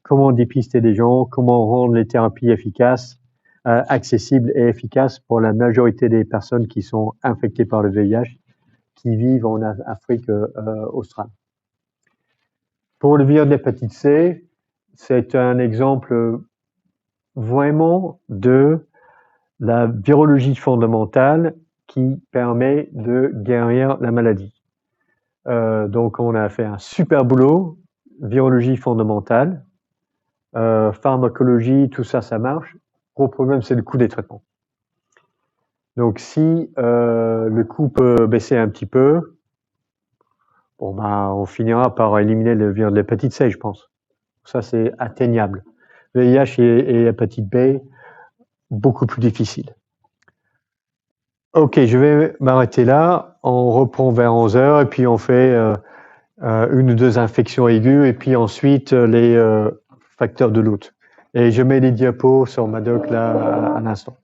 comment dépister les gens, comment rendre les thérapies efficaces, accessibles et efficaces pour la majorité des personnes qui sont infectées par le VIH, qui vivent en Afrique australe. Pour le virus de l'hépatite C, c'est un exemple vraiment de la virologie fondamentale qui permet de guérir la maladie. Donc, on a fait un super boulot, virologie fondamentale, pharmacologie, tout ça, ça marche. Gros problème, c'est le coût des traitements. Donc, si le coût peut baisser un petit peu, bon, ben, on finira par éliminer le virus de l'hépatite C, je pense. Ça, c'est atteignable. VIH et hépatite B, beaucoup plus difficile. Ok, je vais m'arrêter là. On reprend vers 11h et puis on fait une ou deux infections aiguës et puis ensuite les facteurs de lutte. Et je mets les diapos sur ma doc là à l'instant.